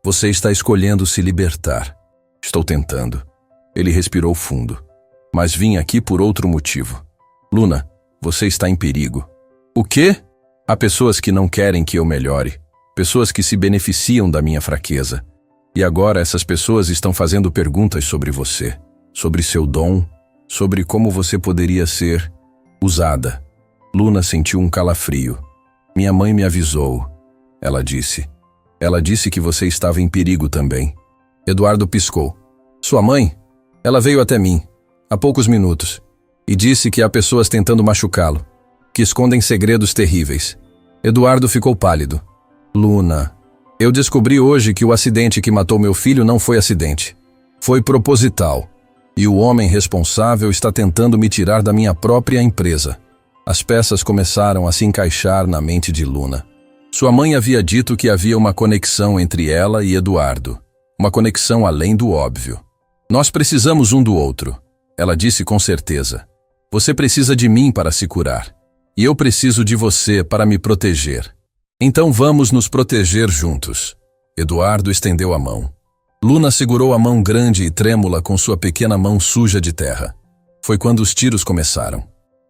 Speaker 1: Você está escolhendo se libertar. Estou tentando. Ele respirou fundo. Mas vim aqui por outro motivo. Luna, você está em perigo. O quê? Há pessoas que não querem que eu melhore. Pessoas que se beneficiam da minha fraqueza. E agora essas pessoas estão fazendo perguntas sobre você. Sobre seu dom. Sobre como você poderia ser usada. Luna sentiu um calafrio. Minha mãe me avisou. Ela disse. Ela disse que você estava em perigo também. Eduardo piscou. Sua mãe? Ela veio até mim, há poucos minutos, e disse que há pessoas tentando machucá-lo, que escondem segredos terríveis. Eduardo ficou pálido. Luna, eu descobri hoje que o acidente que matou meu filho não foi acidente. Foi proposital. E o homem responsável está tentando me tirar da minha própria empresa. As peças começaram a se encaixar na mente de Luna. Sua mãe havia dito que havia uma conexão entre ela e Eduardo. Uma conexão além do óbvio. Nós precisamos um do outro, ela disse com certeza. Você precisa de mim para se curar. E eu preciso de você para me proteger. Então vamos nos proteger juntos. Eduardo estendeu a mão. Luna segurou a mão grande e trêmula com sua pequena mão suja de terra. Foi quando os tiros começaram.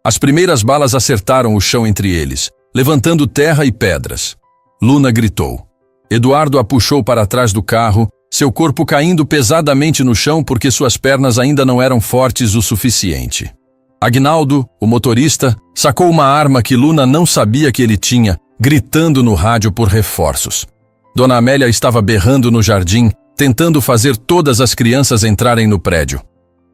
Speaker 1: As primeiras balas acertaram o chão entre eles, levantando terra e pedras. Luna gritou. Eduardo a puxou para trás do carro, seu corpo caindo pesadamente no chão porque suas pernas ainda não eram fortes o suficiente. Aguinaldo, o motorista, sacou uma arma que Luna não sabia que ele tinha, gritando no rádio por reforços. Dona Amélia estava berrando no jardim, tentando fazer todas as crianças entrarem no prédio.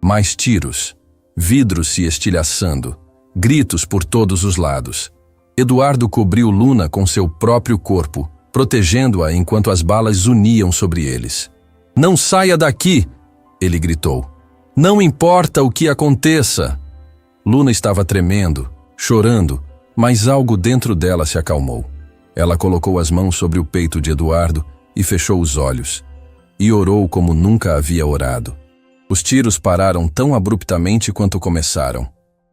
Speaker 1: Mais tiros, vidros se estilhaçando, gritos por todos os lados. Eduardo cobriu Luna com seu próprio corpo, protegendo-a enquanto as balas zuniam sobre eles. Não saia daqui! Ele gritou. Não importa o que aconteça! Luna estava tremendo, chorando, mas algo dentro dela se acalmou. Ela colocou as mãos sobre o peito de Eduardo e fechou os olhos. E orou como nunca havia orado. Os tiros pararam tão abruptamente quanto começaram.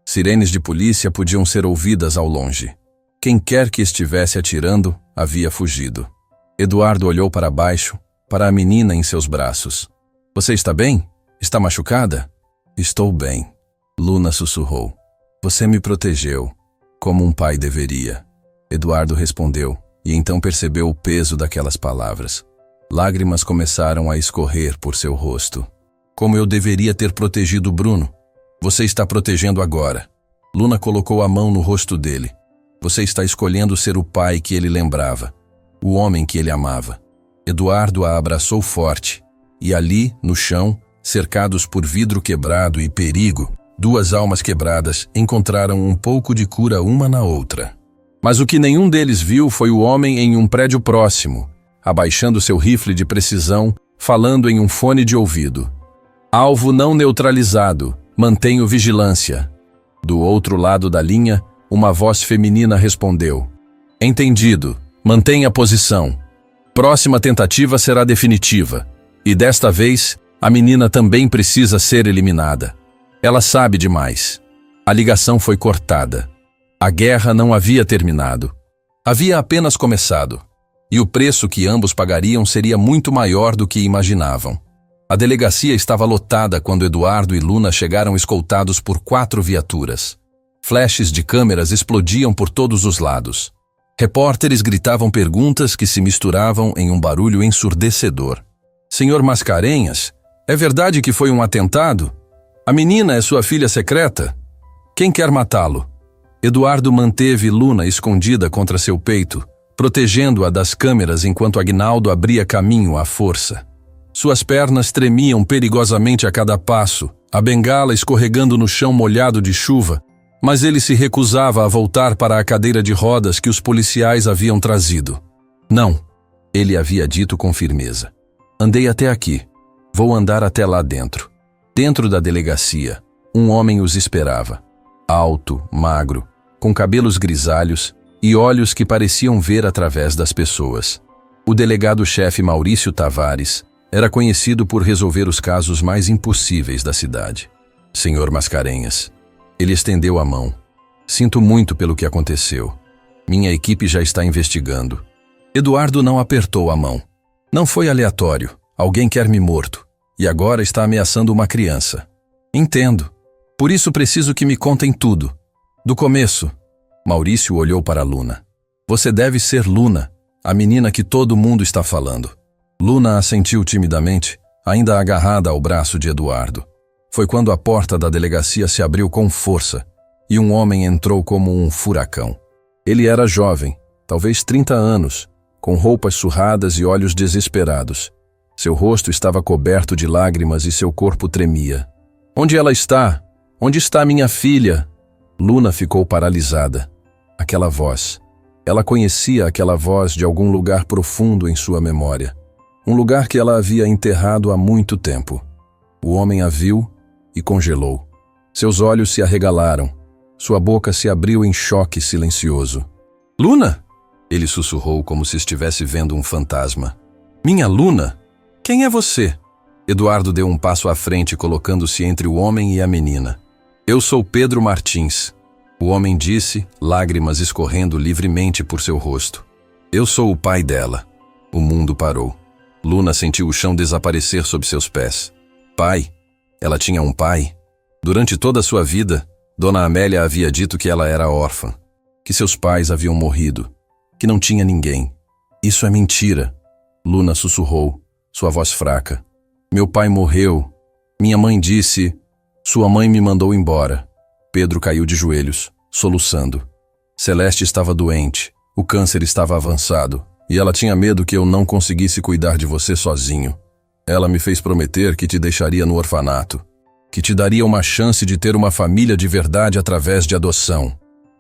Speaker 1: Sirenes de polícia podiam ser ouvidas ao longe. Quem quer que estivesse atirando havia fugido. Eduardo olhou para baixo, para a menina em seus braços. Você está bem? Está machucada? Estou bem. Luna sussurrou. Você me protegeu, como um pai deveria. Eduardo respondeu, e então percebeu o peso daquelas palavras. Lágrimas começaram a escorrer por seu rosto. Como eu deveria ter protegido Bruno? Você está protegendo agora. Luna colocou a mão no rosto dele. Você está escolhendo ser o pai que ele lembrava, o homem que ele amava. Eduardo a abraçou forte, e ali, no chão, cercados por vidro quebrado e perigo, duas almas quebradas encontraram um pouco de cura uma na outra. Mas o que nenhum deles viu foi o homem em um prédio próximo, abaixando seu rifle de precisão, falando em um fone de ouvido. Alvo não neutralizado, mantenho vigilância. Do outro lado da linha, uma voz feminina respondeu. Entendido, mantenha a posição. Próxima tentativa será definitiva. E desta vez, a menina também precisa ser eliminada. Ela sabe demais. A ligação foi cortada. A guerra não havia terminado. Havia apenas começado. E o preço que ambos pagariam seria muito maior do que imaginavam. A delegacia estava lotada quando Eduardo e Luna chegaram escoltados por 4 viaturas. Flashes de câmeras explodiam por todos os lados. Repórteres gritavam perguntas que se misturavam em um barulho ensurdecedor. Senhor Mascarenhas, é verdade que foi um atentado? A menina é sua filha secreta? Quem quer matá-lo? Eduardo manteve Luna escondida contra seu peito, protegendo-a das câmeras enquanto Aguinaldo abria caminho à força. Suas pernas tremiam perigosamente a cada passo, a bengala escorregando no chão molhado de chuva, mas ele se recusava a voltar para a cadeira de rodas que os policiais haviam trazido. Não, ele havia dito com firmeza. Andei até aqui. Vou andar até lá dentro. Dentro da delegacia, um homem os esperava. Alto, magro, com cabelos grisalhos e olhos que pareciam ver através das pessoas. O delegado-chefe Maurício Tavares era conhecido por resolver os casos mais impossíveis da cidade. Senhor Mascarenhas, ele estendeu a mão. Sinto muito pelo que aconteceu. Minha equipe já está investigando. Eduardo não apertou a mão. Não foi aleatório. Alguém quer me morto. E agora está ameaçando uma criança. Entendo. Por isso preciso que me contem tudo. Do começo. Maurício olhou para Luna. Você deve ser Luna, a menina que todo mundo está falando. Luna assentiu timidamente, ainda agarrada ao braço de Eduardo. Foi quando a porta da delegacia se abriu com força e um homem entrou como um furacão. Ele era jovem, talvez 30 anos, com roupas surradas e olhos desesperados. Seu rosto estava coberto de lágrimas e seu corpo tremia. Onde ela está? Onde está minha filha? Luna ficou paralisada. Aquela voz. Ela conhecia aquela voz de algum lugar profundo em sua memória. Um lugar que ela havia enterrado há muito tempo. O homem a viu e congelou. Seus olhos se arregalaram. Sua boca se abriu em choque silencioso. Luna? Ele sussurrou como se estivesse vendo um fantasma. Minha Luna? Quem é você? Eduardo deu um passo à frente, colocando-se entre o homem e a menina. Eu sou Pedro Martins. O homem disse, lágrimas escorrendo livremente por seu rosto. Eu sou o pai dela. O mundo parou. Luna sentiu o chão desaparecer sob seus pés. Pai? Ela tinha um pai? Durante toda a sua vida, Dona Amélia havia dito que ela era órfã, que seus pais haviam morrido, que não tinha ninguém. Isso é mentira. Luna sussurrou, sua voz fraca. Meu pai morreu. Minha mãe disse... Sua mãe me mandou embora. Pedro caiu de joelhos, soluçando. Celeste estava doente. O câncer estava avançado. E ela tinha medo que eu não conseguisse cuidar de você sozinho. Ela me fez prometer que te deixaria no orfanato. Que te daria uma chance de ter uma família de verdade através de adoção.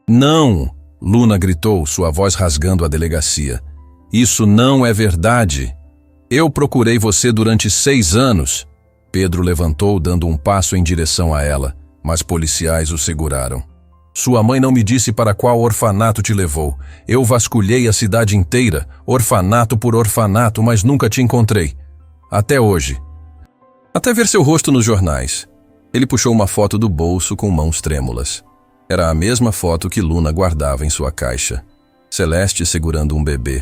Speaker 1: Não! Luna gritou, sua voz rasgando a delegacia. Isso não é verdade. Eu procurei você durante 6 anos. Pedro levantou, dando um passo em direção a ela, mas policiais o seguraram. Sua mãe não me disse para qual orfanato te levou. Eu vasculhei a cidade inteira, orfanato por orfanato, mas nunca te encontrei. Até hoje. Até ver seu rosto nos jornais. Ele puxou uma foto do bolso com mãos trêmulas. Era a mesma foto que Luna guardava em sua caixa. Celeste segurando um bebê.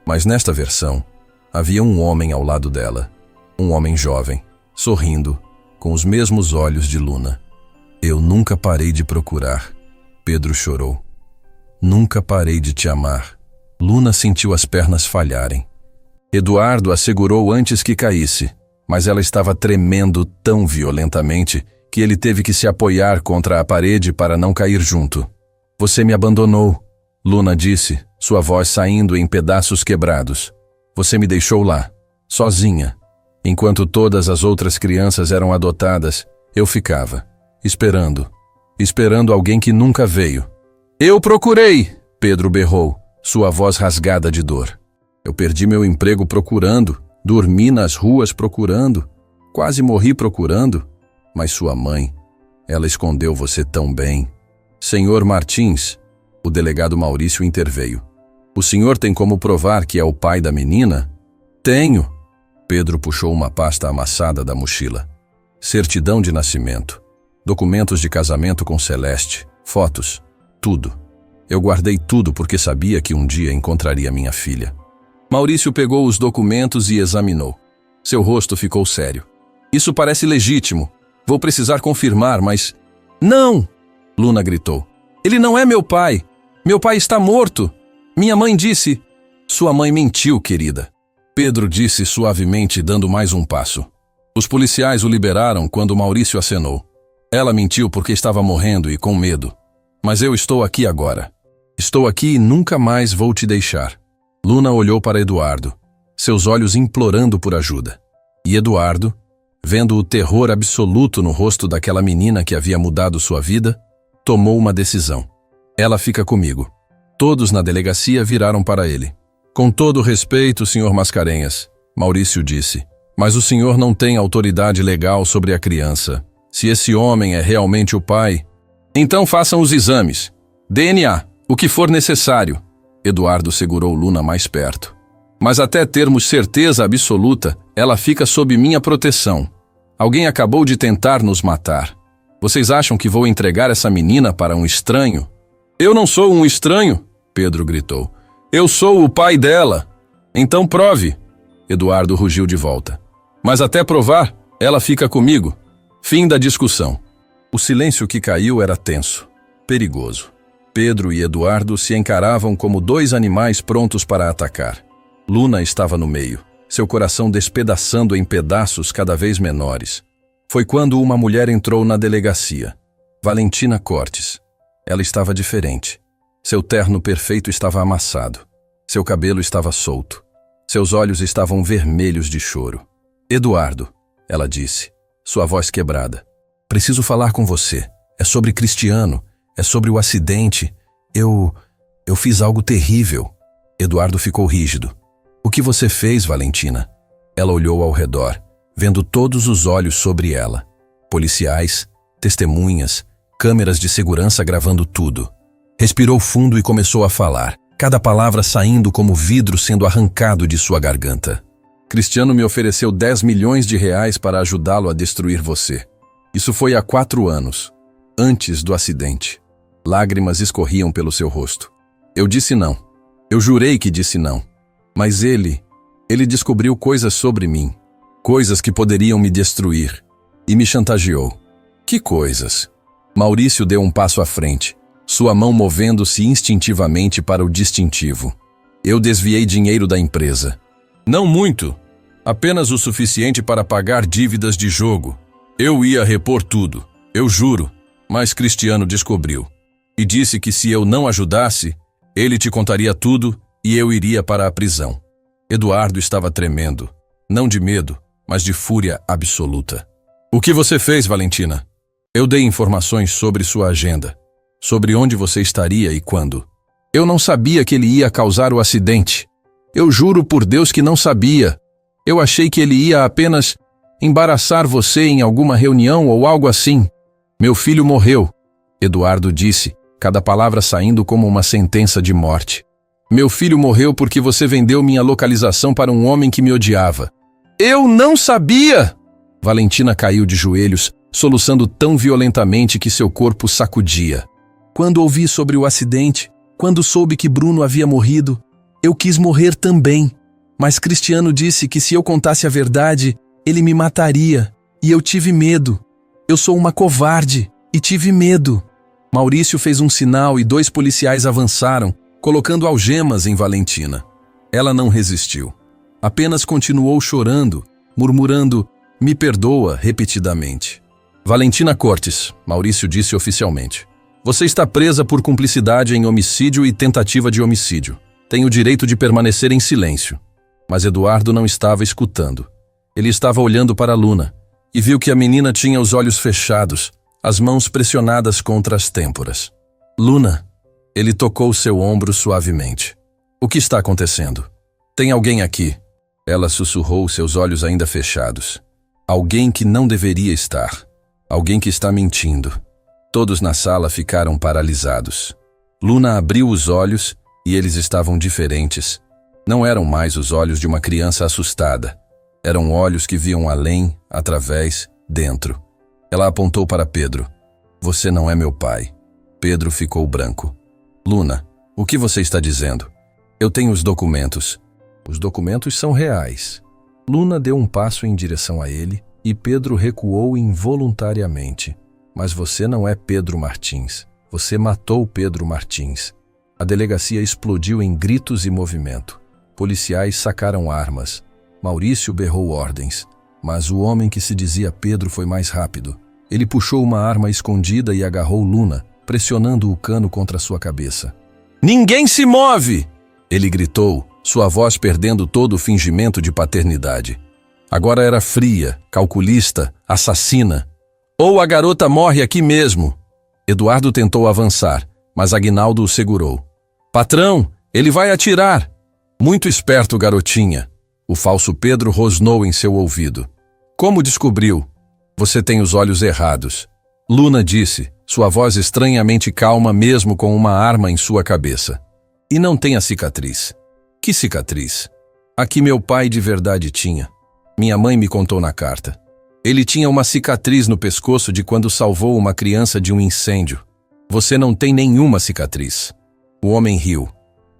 Speaker 1: Mas nesta versão, havia um homem ao lado dela. Um homem jovem, sorrindo, com os mesmos olhos de Luna. Eu nunca parei de procurar. Pedro chorou. Nunca parei de te amar. Luna sentiu as pernas falharem. Eduardo a segurou antes que caísse, mas ela estava tremendo tão violentamente que ele teve que se apoiar contra a parede para não cair junto. Você me abandonou, Luna disse, sua voz saindo em pedaços quebrados. Você me deixou lá, sozinha. Enquanto todas as outras crianças eram adotadas, eu ficava, esperando alguém que nunca veio. Eu procurei, Pedro berrou, sua voz rasgada de dor. Eu perdi meu emprego procurando, dormi nas ruas procurando, quase morri procurando, mas sua mãe, ela escondeu você tão bem. Senhor Martins, o delegado Maurício interveio. O senhor tem como provar que é o pai da menina? Tenho. Pedro puxou uma pasta amassada da mochila. Certidão de nascimento, documentos de casamento com Celeste, fotos, tudo. Eu guardei tudo porque sabia que um dia encontraria minha filha. Maurício pegou os documentos e examinou. Seu rosto ficou sério. Isso parece legítimo. Vou precisar confirmar, mas... Não! Luna gritou. Ele não é meu pai. Meu pai está morto. Minha mãe disse... Sua mãe mentiu, querida. Pedro disse suavemente, dando mais um passo. Os policiais o liberaram quando Maurício acenou. Ela mentiu porque estava morrendo e com medo. Mas eu estou aqui agora. Estou aqui e nunca mais vou te deixar. Luna olhou para Eduardo, seus olhos implorando por ajuda. E Eduardo, vendo o terror absoluto no rosto daquela menina que havia mudado sua vida, tomou uma decisão. Ela fica comigo. Todos na delegacia viraram para ele. Com todo respeito, Sr. Mascarenhas, Maurício disse, mas o senhor não tem autoridade legal sobre a criança. Se esse homem é realmente o pai, então façam os exames. DNA, o que for necessário. Eduardo segurou Luna mais perto. Mas até termos certeza absoluta, ela fica sob minha proteção. Alguém acabou de tentar nos matar. Vocês acham que vou entregar essa menina para um estranho? Eu não sou um estranho, Pedro gritou. Eu sou o pai dela. Então prove. Eduardo rugiu de volta. Mas até provar, ela fica comigo. Fim da discussão. O silêncio que caiu era tenso, perigoso. Pedro e Eduardo se encaravam como 2 animais prontos para atacar. Luna estava no meio, seu coração despedaçando em pedaços cada vez menores. Foi quando uma mulher entrou na delegacia. Valentina Cortes. Ela estava diferente. Seu terno perfeito estava amassado. Seu cabelo estava solto. Seus olhos estavam vermelhos de choro. Eduardo, ela disse, sua voz quebrada. Preciso falar com você. É sobre Cristiano. É sobre o acidente. Eu fiz algo terrível. Eduardo ficou rígido. O que você fez, Valentina? Ela olhou ao redor, vendo todos os olhos sobre ela. Policiais, testemunhas, câmeras de segurança gravando tudo. Respirou fundo e começou a falar, cada palavra saindo como vidro sendo arrancado de sua garganta. Cristiano me ofereceu 10 milhões de reais para ajudá-lo a destruir você. Isso foi há 4 anos, antes do acidente. Lágrimas escorriam pelo seu rosto. Eu disse não. Eu jurei que disse não. Mas ele descobriu coisas sobre mim. Coisas que poderiam me destruir. E me chantageou. Que coisas? Maurício deu um passo à frente, sua mão movendo-se instintivamente para o distintivo. Eu desviei dinheiro da empresa. Não muito. Apenas o suficiente para pagar dívidas de jogo. Eu ia repor tudo, eu juro. Mas Cristiano descobriu. E disse que se eu não ajudasse, ele te contaria tudo e eu iria para a prisão. Eduardo estava tremendo. Não de medo, mas de fúria absoluta. O que você fez, Valentina? Eu dei informações sobre sua agenda, sobre onde você estaria e quando. Eu não sabia que ele ia causar o acidente. Eu juro por Deus que não sabia. Eu achei que ele ia apenas embaraçar você em alguma reunião ou algo assim. Meu filho morreu, Eduardo disse, cada palavra saindo como uma sentença de morte. Meu filho morreu porque você vendeu minha localização para um homem que me odiava. Eu não sabia! Valentina caiu de joelhos, soluçando tão violentamente que seu corpo sacudia. Quando ouvi sobre o acidente, quando soube que Bruno havia morrido, eu quis morrer também. Mas Cristiano disse que se eu contasse a verdade, ele me mataria. E eu tive medo. Eu sou uma covarde e tive medo. Maurício fez um sinal e 2 policiais avançaram, colocando algemas em Valentina. Ela não resistiu. Apenas continuou chorando, murmurando, "Me perdoa", repetidamente. Valentina Cortes, Maurício disse oficialmente. Você está presa por cumplicidade em homicídio e tentativa de homicídio. Tem o direito de permanecer em silêncio. Mas Eduardo não estava escutando. Ele estava olhando para Luna e viu que a menina tinha os olhos fechados, as mãos pressionadas contra as têmporas. Luna, ele tocou seu ombro suavemente. O que está acontecendo? Tem alguém aqui. Ela sussurrou, seus olhos ainda fechados. Alguém que não deveria estar. Alguém que está mentindo. Todos na sala ficaram paralisados. Luna abriu os olhos e eles estavam diferentes. Não eram mais os olhos de uma criança assustada. Eram olhos que viam além, através, dentro. Ela apontou para Pedro. Você não é meu pai. Pedro ficou branco. Luna, o que você está dizendo? Eu tenho os documentos. Os documentos são reais. Luna deu um passo em direção a ele e Pedro recuou involuntariamente. Mas você não é Pedro Martins. Você matou Pedro Martins. A delegacia explodiu em gritos e movimento. Policiais sacaram armas. Maurício berrou ordens. Mas o homem que se dizia Pedro foi mais rápido. Ele puxou uma arma escondida e agarrou Luna, pressionando o cano contra sua cabeça. Ninguém se move! Ele gritou, sua voz perdendo todo o fingimento de paternidade. Agora era fria, calculista, assassina. Ou a garota morre aqui mesmo. Eduardo tentou avançar, mas Aguinaldo o segurou. Patrão, ele vai atirar! Muito esperto, garotinha. O falso Pedro rosnou em seu ouvido. Como descobriu? Você tem os olhos errados. Luna disse, sua voz estranhamente calma mesmo com uma arma em sua cabeça. E não tem a cicatriz. Que cicatriz? A que meu pai de verdade tinha. Minha mãe me contou na carta. Ele tinha uma cicatriz no pescoço de quando salvou uma criança de um incêndio. Você não tem nenhuma cicatriz. O homem riu,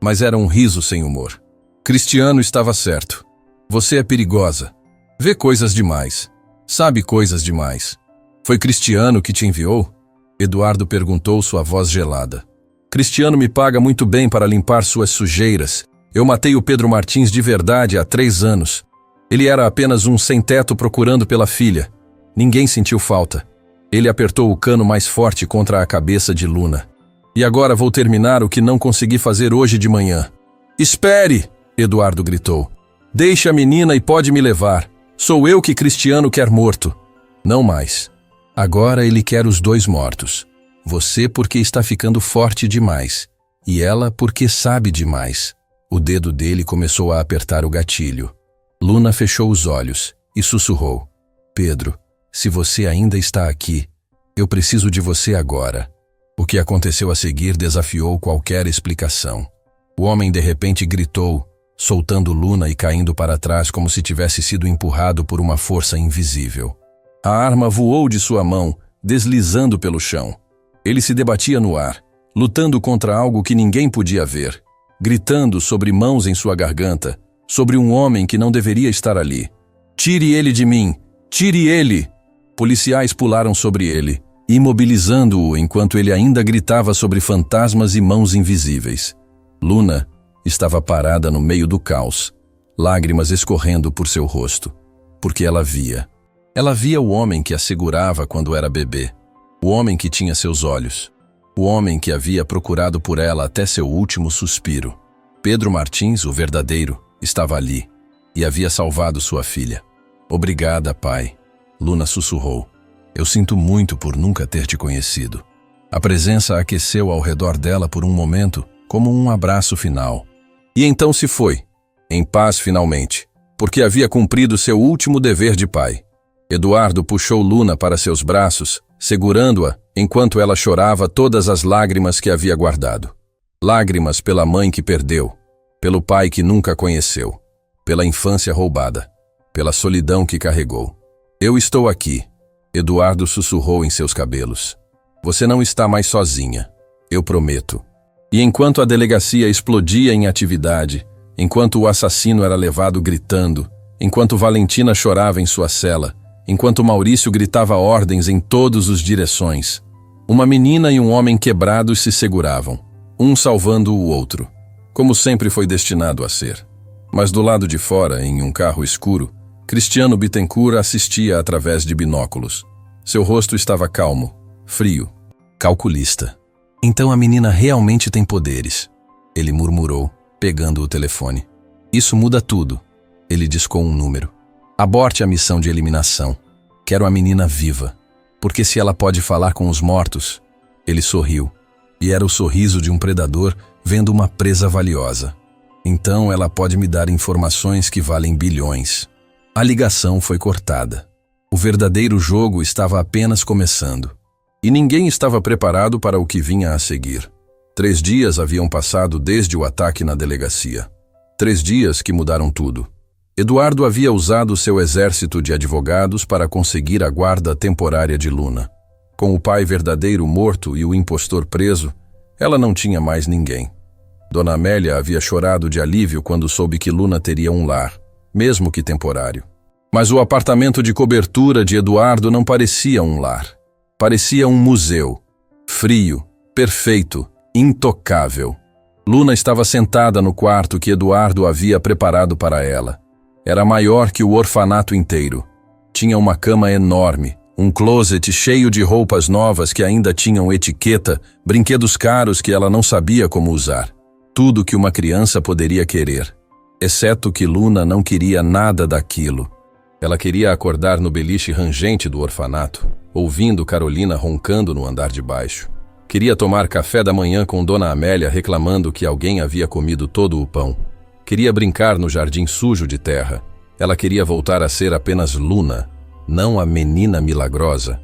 Speaker 1: mas era um riso sem humor. Cristiano estava certo. Você é perigosa. Vê coisas demais. Sabe coisas demais. Foi Cristiano que te enviou? Eduardo perguntou, sua voz gelada. Cristiano me paga muito bem para limpar suas sujeiras. Eu matei o Pedro Martins de verdade há 3 anos. Ele era apenas um sem-teto procurando pela filha. Ninguém sentiu falta. Ele apertou o cano mais forte contra a cabeça de Luna. E agora vou terminar o que não consegui fazer hoje de manhã. Espere! Eduardo gritou. Deixe a menina e pode me levar. Sou eu que Cristiano quer morto. Não mais. Agora ele quer os 2 mortos. Você porque está ficando forte demais. E ela porque sabe demais. O dedo dele começou a apertar o gatilho. Luna fechou os olhos e sussurrou. Pedro, se você ainda está aqui, Eu preciso de você agora. O que aconteceu a seguir desafiou qualquer explicação. O homem de repente gritou, soltando Luna e caindo para trás como se tivesse sido empurrado por uma força invisível. A arma voou de sua mão, deslizando pelo chão. Ele se debatia no ar, lutando contra algo que ninguém podia ver, gritando sobre mãos em sua garganta, sobre um homem que não deveria estar ali. Tire ele de mim! Tire ele! Policiais pularam sobre ele, imobilizando-o enquanto ele ainda gritava sobre fantasmas e mãos invisíveis. Luna estava parada no meio do caos, lágrimas escorrendo por seu rosto, porque ela via. Ela via o homem que a segurava quando era bebê, o homem que tinha seus olhos, o homem que havia procurado por ela até seu último suspiro. Pedro Martins, o verdadeiro, estava ali e havia salvado sua filha. Obrigada, pai, Luna sussurrou. Eu sinto muito por nunca ter te conhecido. A presença aqueceu ao redor dela por um momento, como um abraço final. E então se foi, em paz finalmente, porque havia cumprido seu último dever de pai. Eduardo puxou Luna para seus braços, segurando-a enquanto ela chorava todas as lágrimas que havia guardado. Lágrimas pela mãe que perdeu, pelo pai que nunca conheceu, pela infância roubada, pela solidão que carregou. Eu estou aqui, Eduardo sussurrou em seus cabelos. Você não está mais sozinha, eu prometo. E enquanto a delegacia explodia em atividade, enquanto o assassino era levado gritando, enquanto Valentina chorava em sua cela, enquanto Maurício gritava ordens em todas as direções, uma menina e um homem quebrados se seguravam, um salvando o outro, como sempre foi destinado a ser. Mas do lado de fora, em um carro escuro, Cristiano Bittencourt assistia através de binóculos. Seu rosto estava calmo, frio, calculista. Então a menina realmente tem poderes, ele murmurou, pegando o telefone. Isso muda tudo. Ele discou um número. Aborte a missão de eliminação. Quero a menina viva. Porque se ela pode falar com os mortos... Ele sorriu. E era o sorriso de um predador vendo uma presa valiosa. Então ela pode me dar informações que valem bilhões. A ligação foi cortada. O verdadeiro jogo estava apenas começando. E ninguém estava preparado para o que vinha a seguir. 3 dias haviam passado desde o ataque na delegacia. 3 dias que mudaram tudo. Eduardo havia usado seu exército de advogados para conseguir a guarda temporária de Luna. Com o pai verdadeiro morto e o impostor preso, ela não tinha mais ninguém. Dona Amélia havia chorado de alívio quando soube que Luna teria um lar, mesmo que temporário. Mas o apartamento de cobertura de Eduardo não parecia um lar. Parecia um museu. Frio, perfeito, intocável. Luna estava sentada no quarto que Eduardo havia preparado para ela. Era maior que o orfanato inteiro. Tinha uma cama enorme, um closet cheio de roupas novas que ainda tinham etiqueta, brinquedos caros que ela não sabia como usar. Tudo que uma criança poderia querer. Exceto que Luna não queria nada daquilo. Ela queria acordar no beliche rangente do orfanato, ouvindo Carolina roncando no andar de baixo. Queria tomar café da manhã com Dona Amélia reclamando que alguém havia comido todo o pão. Queria brincar no jardim sujo de terra. Ela queria voltar a ser apenas Luna, não a menina milagrosa.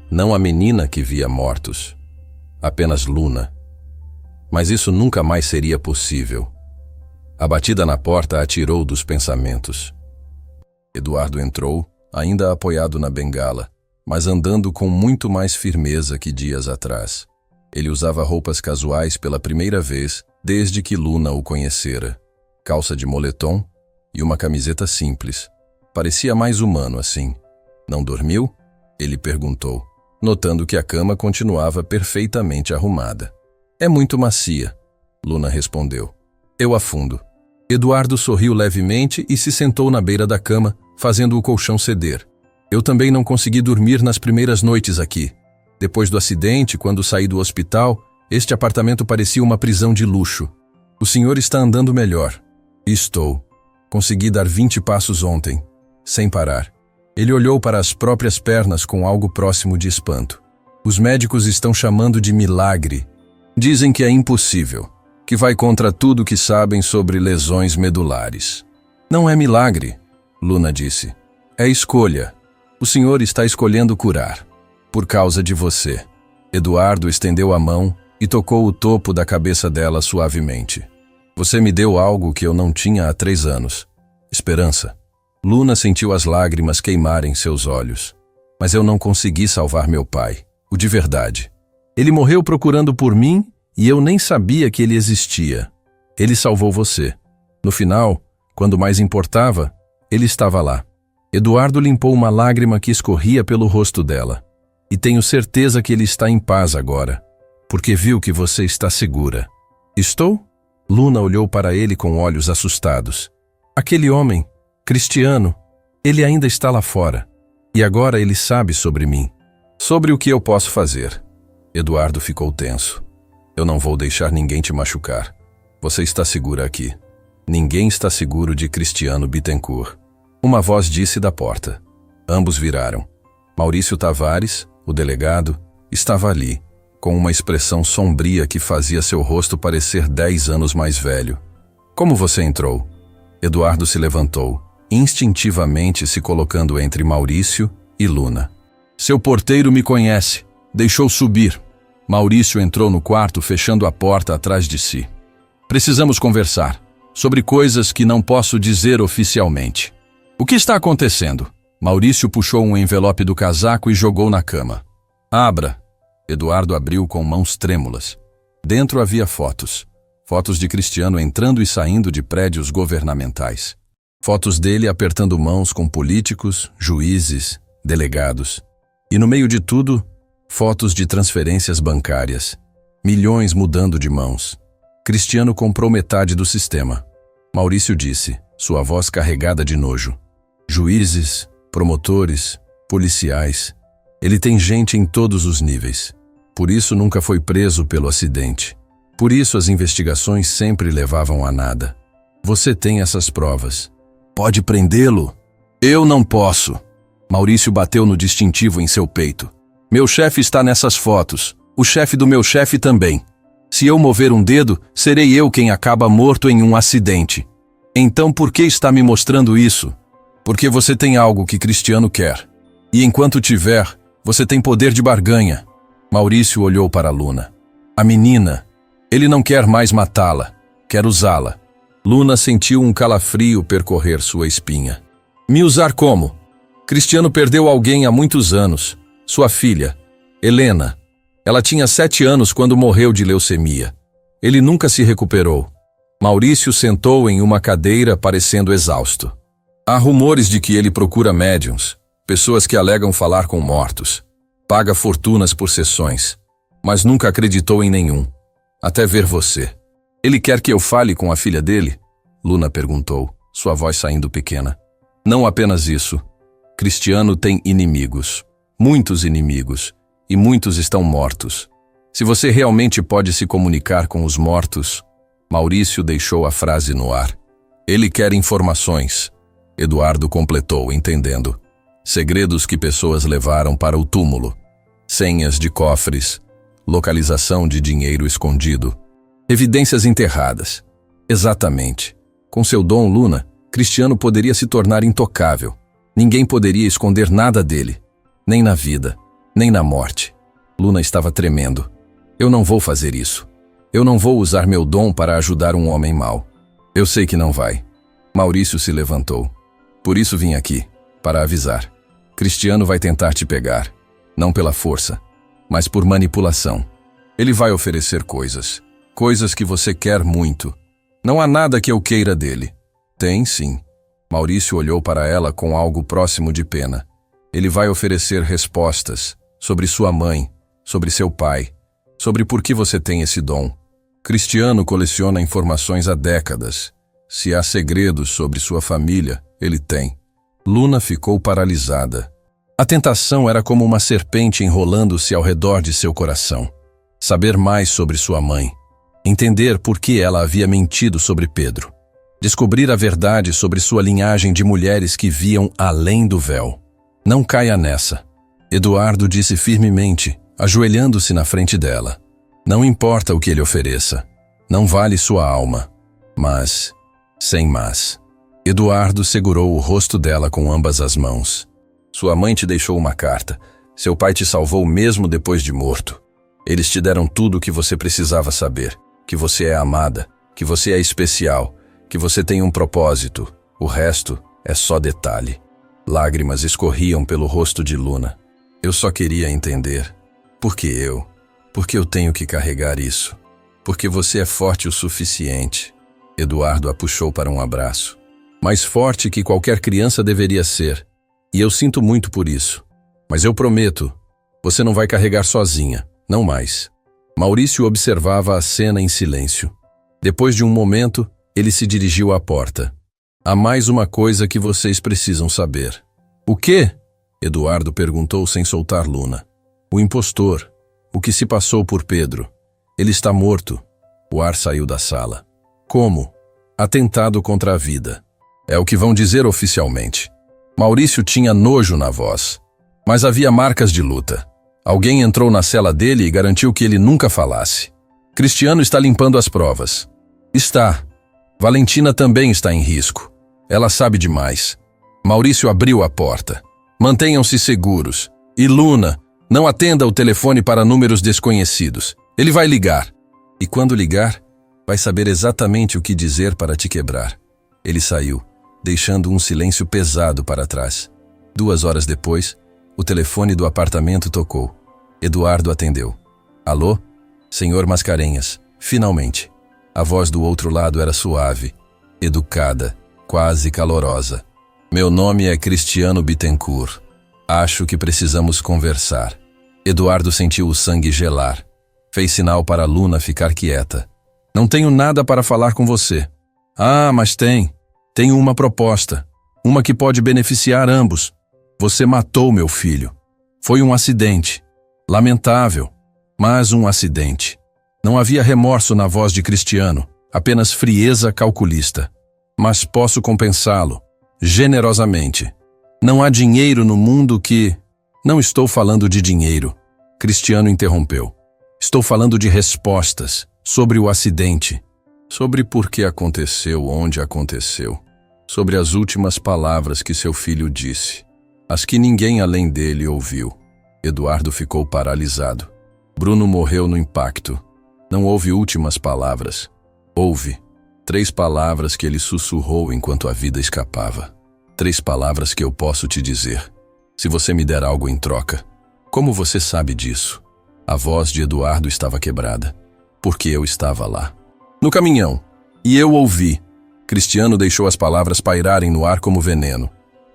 Speaker 1: Não a menina que via mortos. Apenas Luna. Mas isso nunca mais seria possível. A batida na porta a tirou dos pensamentos. Eduardo entrou, ainda apoiado na bengala, mas andando com muito mais firmeza que dias atrás. Ele usava roupas casuais pela primeira vez desde que Luna o conhecera. Calça de moletom e uma camiseta simples. Parecia mais humano assim. Não dormiu? Ele perguntou, notando que a cama continuava perfeitamente arrumada. É muito macia, Luna respondeu. Eu afundo. Eduardo sorriu levemente e se sentou na beira da cama, fazendo o colchão ceder. Eu também não consegui dormir nas primeiras noites aqui. Depois do acidente, quando saí do hospital, este apartamento parecia uma prisão de luxo. O senhor está andando melhor. Estou. Consegui dar 20 passos ontem, sem parar. Ele olhou para as próprias pernas com algo próximo de espanto. Os médicos estão chamando de milagre. Dizem que é impossível, que vai contra tudo que sabem sobre lesões medulares. Não é milagre, Luna disse. É escolha. O senhor está escolhendo curar. Por causa de você. Eduardo estendeu a mão e tocou o topo da cabeça dela suavemente. Você me deu algo que eu não tinha há 3 anos. Esperança. Luna sentiu as lágrimas queimarem seus olhos. Mas eu não consegui salvar meu pai, o de verdade. Ele morreu procurando por mim e eu nem sabia que ele existia. Ele salvou você. No final, quando mais importava, ele estava lá. Eduardo limpou uma lágrima que escorria pelo rosto dela. E tenho certeza que ele está em paz agora, porque viu que você está segura. Estou? Luna olhou para ele com olhos assustados. Aquele homem, Cristiano, ele ainda está lá fora. E agora ele sabe sobre mim. Sobre o que eu posso fazer. Eduardo ficou tenso. Eu não vou deixar ninguém te machucar. Você está segura aqui. Ninguém está seguro de Cristiano Bittencourt. Uma voz disse da porta. Ambos viraram. Maurício Tavares, o delegado, estava ali, com uma expressão sombria que fazia seu rosto parecer 10 anos mais velho. Como você entrou? Eduardo se levantou, instintivamente se colocando entre Maurício e Luna. Seu porteiro me conhece. Deixou subir. Maurício entrou no quarto, fechando a porta atrás de si. Precisamos conversar sobre coisas que não posso dizer oficialmente. O que está acontecendo? Maurício puxou um envelope do casaco e jogou na cama. Abra. Eduardo abriu com mãos trêmulas. Dentro havia fotos. Fotos de Cristiano entrando e saindo de prédios governamentais. Fotos dele apertando mãos com políticos, juízes, delegados. E no meio de tudo, fotos de transferências bancárias. Milhões mudando de mãos. Cristiano comprou metade do sistema. Maurício disse, sua voz carregada de nojo. Juízes, promotores, policiais. Ele tem gente em todos os níveis. Por isso nunca foi preso pelo acidente. Por isso as investigações sempre levavam a nada. Você tem essas provas. Pode prendê-lo? Eu não posso. Maurício bateu no distintivo em seu peito. Meu chefe está nessas fotos. O chefe do meu chefe também. Se eu mover um dedo, serei eu quem acaba morto em um acidente. Então por que está me mostrando isso? Porque você tem algo que Cristiano quer. E enquanto tiver, você tem poder de barganha. Maurício olhou para Luna. A menina. Ele não quer mais matá-la. Quer usá-la. Luna sentiu um calafrio percorrer sua espinha. Me usar como? Cristiano perdeu alguém há muitos anos. Sua filha, Helena. Ela tinha 7 anos quando morreu de leucemia. Ele nunca se recuperou. Maurício sentou em uma cadeira parecendo exausto. Há rumores de que ele procura médiuns, pessoas que alegam falar com mortos. Paga fortunas por sessões, mas nunca acreditou em nenhum. Até ver você. Ele quer que eu fale com a filha dele? Luna perguntou, sua voz saindo pequena. Não apenas isso. Cristiano tem inimigos. Muitos inimigos. E muitos estão mortos. Se você realmente pode se comunicar com os mortos... Maurício deixou a frase no ar. Ele quer informações. Eduardo completou, entendendo. Segredos que pessoas levaram para o túmulo. Senhas de cofres. Localização de dinheiro escondido. Evidências enterradas. Exatamente. Com seu dom, Luna, Cristiano poderia se tornar intocável. Ninguém poderia esconder nada dele. Nem na vida, nem na morte. Luna estava tremendo. Eu não vou fazer isso. Eu não vou usar meu dom para ajudar um homem mau. Eu sei que não vai. Maurício se levantou. Por isso vim aqui, para avisar. Cristiano vai tentar te pegar. Não pela força, mas por manipulação. Ele vai oferecer coisas. Coisas que você quer muito. Não há nada que eu queira dele. Tem, sim. Maurício olhou para ela com algo próximo de pena. Ele vai oferecer respostas sobre sua mãe, sobre seu pai, sobre por que você tem esse dom. Cristiano coleciona informações há décadas. Se há segredos sobre sua família, ele tem. Luna ficou paralisada. A tentação era como uma serpente enrolando-se ao redor de seu coração. Saber mais sobre sua mãe. Entender por que ela havia mentido sobre Pedro. Descobrir a verdade sobre sua linhagem de mulheres que viam além do véu. Não caia nessa. Eduardo disse firmemente, ajoelhando-se na frente dela. Não importa o que ele ofereça. Não vale sua alma. Mas, sem mas. Eduardo segurou o rosto dela com ambas as mãos. Sua mãe te deixou uma carta. Seu pai te salvou mesmo depois de morto. Eles te deram tudo o que você precisava saber. Que você é amada, que você é especial, que você tem um propósito. O resto é só detalhe. Lágrimas escorriam pelo rosto de Luna. Eu só queria entender. Por que eu? Por que eu tenho que carregar isso? Porque você é forte o suficiente. Eduardo a puxou para um abraço. Mais forte que qualquer criança deveria ser. E eu sinto muito por isso. Mas eu prometo, você não vai carregar sozinha, não mais. Maurício observava a cena em silêncio. Depois de um momento, ele se dirigiu à porta. Há mais uma coisa que vocês precisam saber. O quê? Eduardo perguntou sem soltar Luna. O impostor. O que se passou por Pedro. Ele está morto. O ar saiu da sala. Como? Atentado contra a vida. É o que vão dizer oficialmente. Maurício tinha nojo na voz. Mas havia marcas de luta. Alguém entrou na cela dele e garantiu que ele nunca falasse. Cristiano está limpando as provas. Está. Valentina também está em risco. Ela sabe demais. Maurício abriu a porta. Mantenham-se seguros. E Luna, não atenda o telefone para números desconhecidos. Ele vai ligar. E quando ligar, vai saber exatamente o que dizer para te quebrar. Ele saiu, deixando um silêncio pesado para trás. 2 horas depois, o telefone do apartamento tocou. Eduardo atendeu. Alô? Senhor Mascarenhas, finalmente. A voz do outro lado era suave, educada, quase calorosa. Meu nome é Cristiano Bittencourt. Acho que precisamos conversar. Eduardo sentiu o sangue gelar. Fez sinal para Luna ficar quieta. Não tenho nada para falar com você. Ah, mas tem. Tenho uma proposta. Uma que pode beneficiar ambos. Você matou meu filho. Foi um acidente. Lamentável, mas um acidente. Não havia remorso na voz de Cristiano, apenas frieza calculista. Mas posso compensá-lo, generosamente. Não há dinheiro no mundo que... Não estou falando de dinheiro. Cristiano interrompeu. Estou falando de respostas, sobre o acidente, sobre por que aconteceu onde aconteceu, sobre as últimas palavras que seu filho disse. As que ninguém além dele ouviu. Eduardo ficou paralisado. Bruno morreu no impacto. Não houve últimas palavras. Houve 3 palavras que ele sussurrou enquanto a vida escapava. 3 palavras que eu posso te dizer. Se você me der algo em troca. Como você sabe disso? A voz de Eduardo estava quebrada. Porque eu estava lá. No caminhão. E eu ouvi. Cristiano deixou as palavras pairarem no ar como veneno.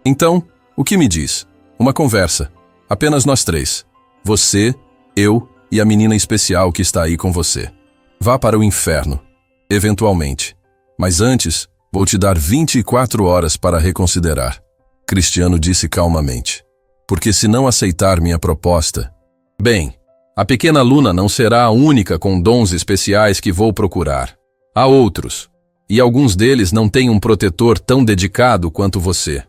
Speaker 1: Então... O que me diz? Uma conversa. Apenas nós 3. Você, eu e a menina especial que está aí com você. Vá para o inferno. Eventualmente. Mas antes, vou te dar 24 horas para reconsiderar. Cristiano disse calmamente. Porque se não aceitar minha proposta... Bem, a pequena Luna não será a única com dons especiais que vou procurar. Há outros. E alguns deles não têm um protetor tão dedicado quanto você.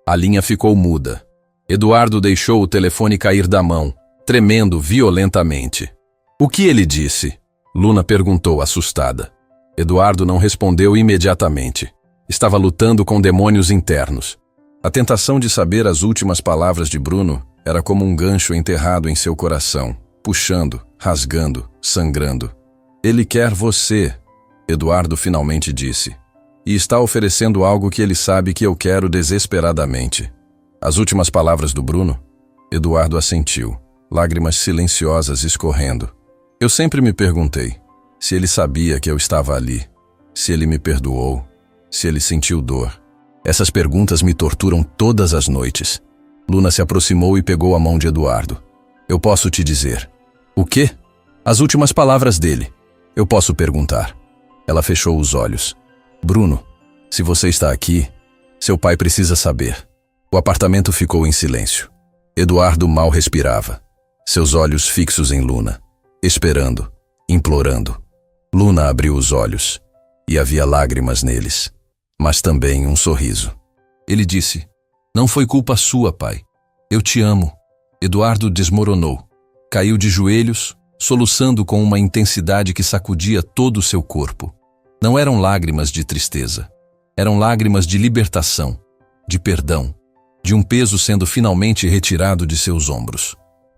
Speaker 1: A linha ficou muda. Eduardo deixou o telefone cair da mão, tremendo violentamente. O que ele disse? Luna perguntou, assustada. Eduardo não respondeu imediatamente. Estava lutando com demônios internos. A tentação de saber as últimas palavras de Bruno era como um gancho enterrado em seu coração, puxando, rasgando, sangrando. Ele quer você, Eduardo finalmente disse. E está oferecendo algo que ele sabe que eu quero desesperadamente. As últimas palavras do Bruno? Eduardo assentiu, lágrimas silenciosas escorrendo. Eu sempre me perguntei se ele sabia que eu estava ali, se ele me perdoou, se ele sentiu dor. Essas perguntas me torturam todas as noites. Luna se aproximou e pegou a mão de Eduardo. Eu posso te dizer. O quê? As últimas palavras dele. Eu posso perguntar. Ela fechou os olhos. Bruno, se você está aqui, seu pai precisa saber. O apartamento ficou em silêncio. Eduardo mal respirava. Seus olhos fixos em Luna, esperando, implorando. Luna abriu os olhos, e havia lágrimas neles, mas também um sorriso. Ele disse, não foi culpa sua, pai. Eu te amo. Eduardo desmoronou. Caiu de joelhos, soluçando com uma intensidade que sacudia todo o seu corpo. Não eram lágrimas de tristeza. Eram lágrimas de libertação, de perdão, de um peso sendo finalmente retirado de seus ombros.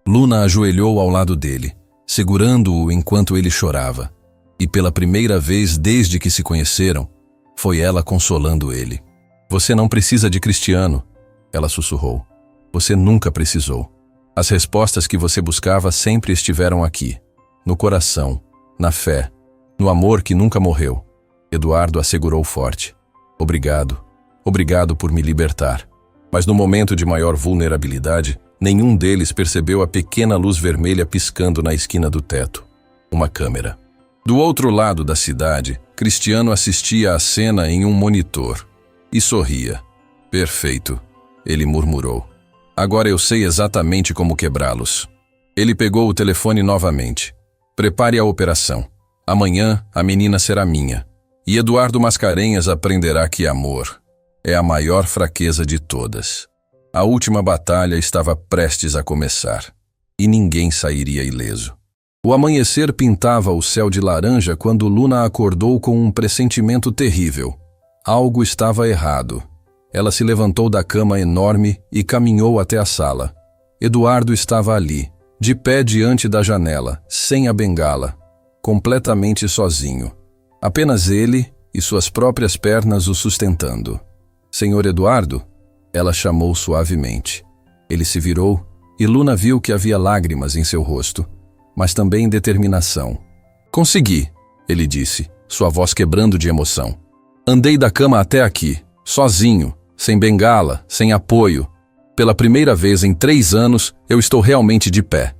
Speaker 1: Luna ajoelhou ao lado dele, segurando-o enquanto ele chorava. E pela primeira vez desde que se conheceram, foi ela consolando ele. Você não precisa de Cristiano, ela sussurrou. Você nunca precisou. As respostas que você buscava sempre estiveram aqui, no coração, na fé, no amor que nunca morreu. Eduardo assegurou forte. Obrigado. Obrigado por me libertar. Mas no momento de maior vulnerabilidade, nenhum deles percebeu a pequena luz vermelha piscando na esquina do teto. Uma câmera. Do outro lado da cidade, Cristiano assistia à cena em um monitor e sorria. Perfeito, ele murmurou. Agora eu sei exatamente como quebrá-los. Ele pegou o telefone novamente. Prepare a operação. Amanhã a menina será minha. E Eduardo Mascarenhas aprenderá que amor é a maior fraqueza de todas. A última batalha estava prestes a começar. E ninguém sairia ileso. O amanhecer pintava o céu de laranja quando Luna acordou com um pressentimento terrível. Algo estava errado. Ela se levantou da cama enorme e caminhou até a sala. Eduardo estava ali, de pé diante da janela, sem a bengala, completamente sozinho. Apenas ele e suas próprias pernas o sustentando. Senhor Eduardo? Ela chamou suavemente. Ele se virou e Luna viu que havia lágrimas em seu rosto, mas também determinação. Consegui, ele disse, sua voz quebrando de emoção. Andei da cama até aqui, sozinho, sem bengala, sem apoio. Pela primeira vez em 3 anos, eu estou realmente de pé.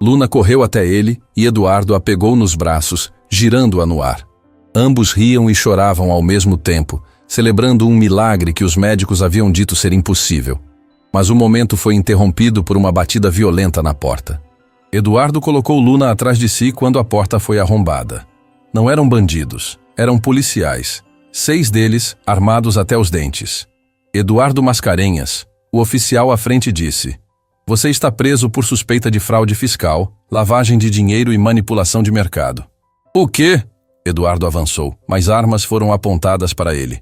Speaker 1: Luna correu até ele e Eduardo a pegou nos braços, girando-a no ar. Ambos riam e choravam ao mesmo tempo, celebrando um milagre que os médicos haviam dito ser impossível. Mas o momento foi interrompido por uma batida violenta na porta. Eduardo colocou Luna atrás de si quando a porta foi arrombada. Não eram bandidos, eram policiais. 6 deles, armados até os dentes. Eduardo Mascarenhas, o oficial à frente disse: Você está preso por suspeita de fraude fiscal, lavagem de dinheiro e manipulação de mercado. O quê? Eduardo avançou, mas armas foram apontadas para ele.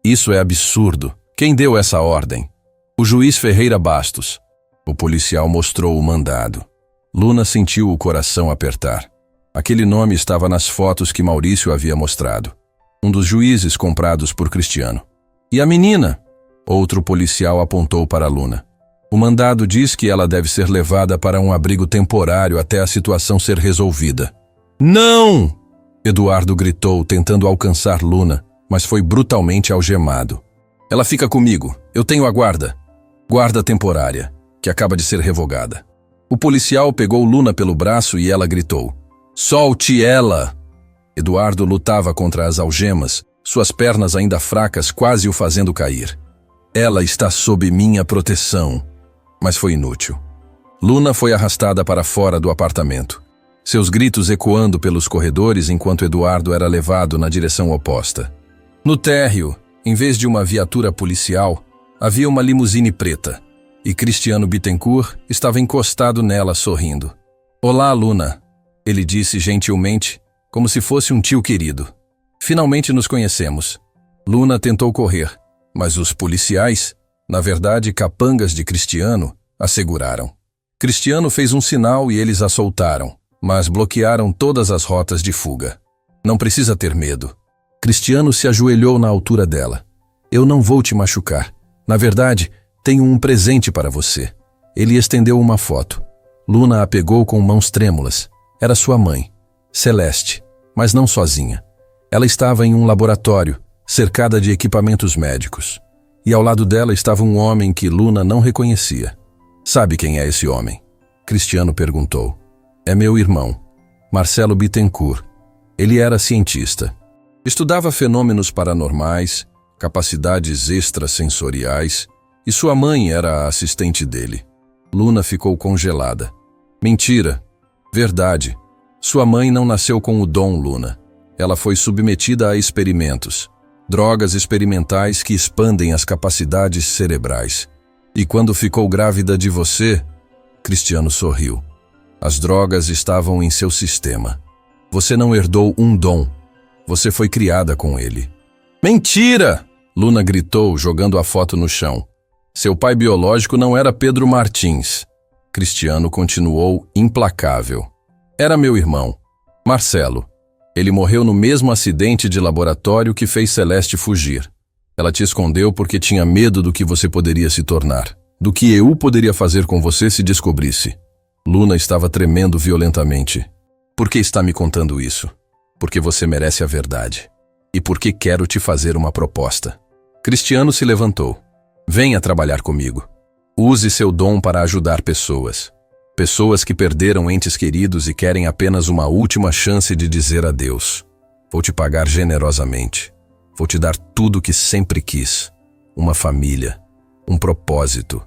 Speaker 1: Isso é absurdo. Quem deu essa ordem? O juiz Ferreira Bastos. O policial mostrou o mandado. Luna sentiu o coração apertar. Aquele nome estava nas fotos que Maurício havia mostrado. Um dos juízes comprados por Cristiano. E a menina? Outro policial apontou para Luna. O mandado diz que ela deve ser levada para um abrigo temporário até a situação ser resolvida. Não! Eduardo gritou, tentando alcançar Luna, mas foi brutalmente algemado. Ela fica comigo. Eu tenho a guarda. Guarda temporária, que acaba de ser revogada. O policial pegou Luna pelo braço e ela gritou: Solte ela! Eduardo lutava contra as algemas, suas pernas ainda fracas quase o fazendo cair. Ela está sob minha proteção. Mas foi inútil. Luna foi arrastada para fora do apartamento, seus gritos ecoando pelos corredores enquanto Eduardo era levado na direção oposta. No térreo, em vez de uma viatura policial, havia uma limusine preta, e Cristiano Bittencourt estava encostado nela sorrindo. Olá, Luna, ele disse gentilmente, como se fosse um tio querido. Finalmente nos conhecemos. Luna tentou correr, mas os policiais, na verdade capangas de Cristiano, a seguraram. Cristiano fez um sinal e eles a soltaram, mas bloquearam todas as rotas de fuga. Não precisa ter medo. Cristiano se ajoelhou na altura dela. Eu não vou te machucar. Na verdade, tenho um presente para você. Ele estendeu uma foto. Luna a pegou com mãos trêmulas. Era sua mãe, Celeste, mas não sozinha. Ela estava em um laboratório, cercada de equipamentos médicos. E ao lado dela estava um homem que Luna não reconhecia. Sabe quem é esse homem? Cristiano perguntou. É meu irmão, Marcelo Bittencourt. Ele era cientista. Estudava fenômenos paranormais, capacidades extrasensoriais, e sua mãe era a assistente dele. Luna ficou congelada. Mentira. Verdade. Sua mãe não nasceu com o dom, Luna. Ela foi submetida a experimentos. Drogas experimentais que expandem as capacidades cerebrais. E quando ficou grávida de você, Cristiano sorriu. As drogas estavam em seu sistema. Você não herdou um dom. Você foi criada com ele. Mentira! Luna gritou, jogando a foto no chão. Seu pai biológico não era Pedro Martins. Cristiano continuou implacável. Era meu irmão, Marcelo. Ele morreu no mesmo acidente de laboratório que fez Celeste fugir. Ela te escondeu porque tinha medo do que você poderia se tornar, do que eu poderia fazer com você se descobrisse. Luna estava tremendo violentamente. Por que está me contando isso? Porque você merece a verdade. E porque quero te fazer uma proposta. Cristiano se levantou. Venha trabalhar comigo. Use seu dom para ajudar pessoas. Pessoas que perderam entes queridos e querem apenas uma última chance de dizer adeus. Vou te pagar generosamente. Vou te dar tudo o que sempre quis. Uma família. Um propósito.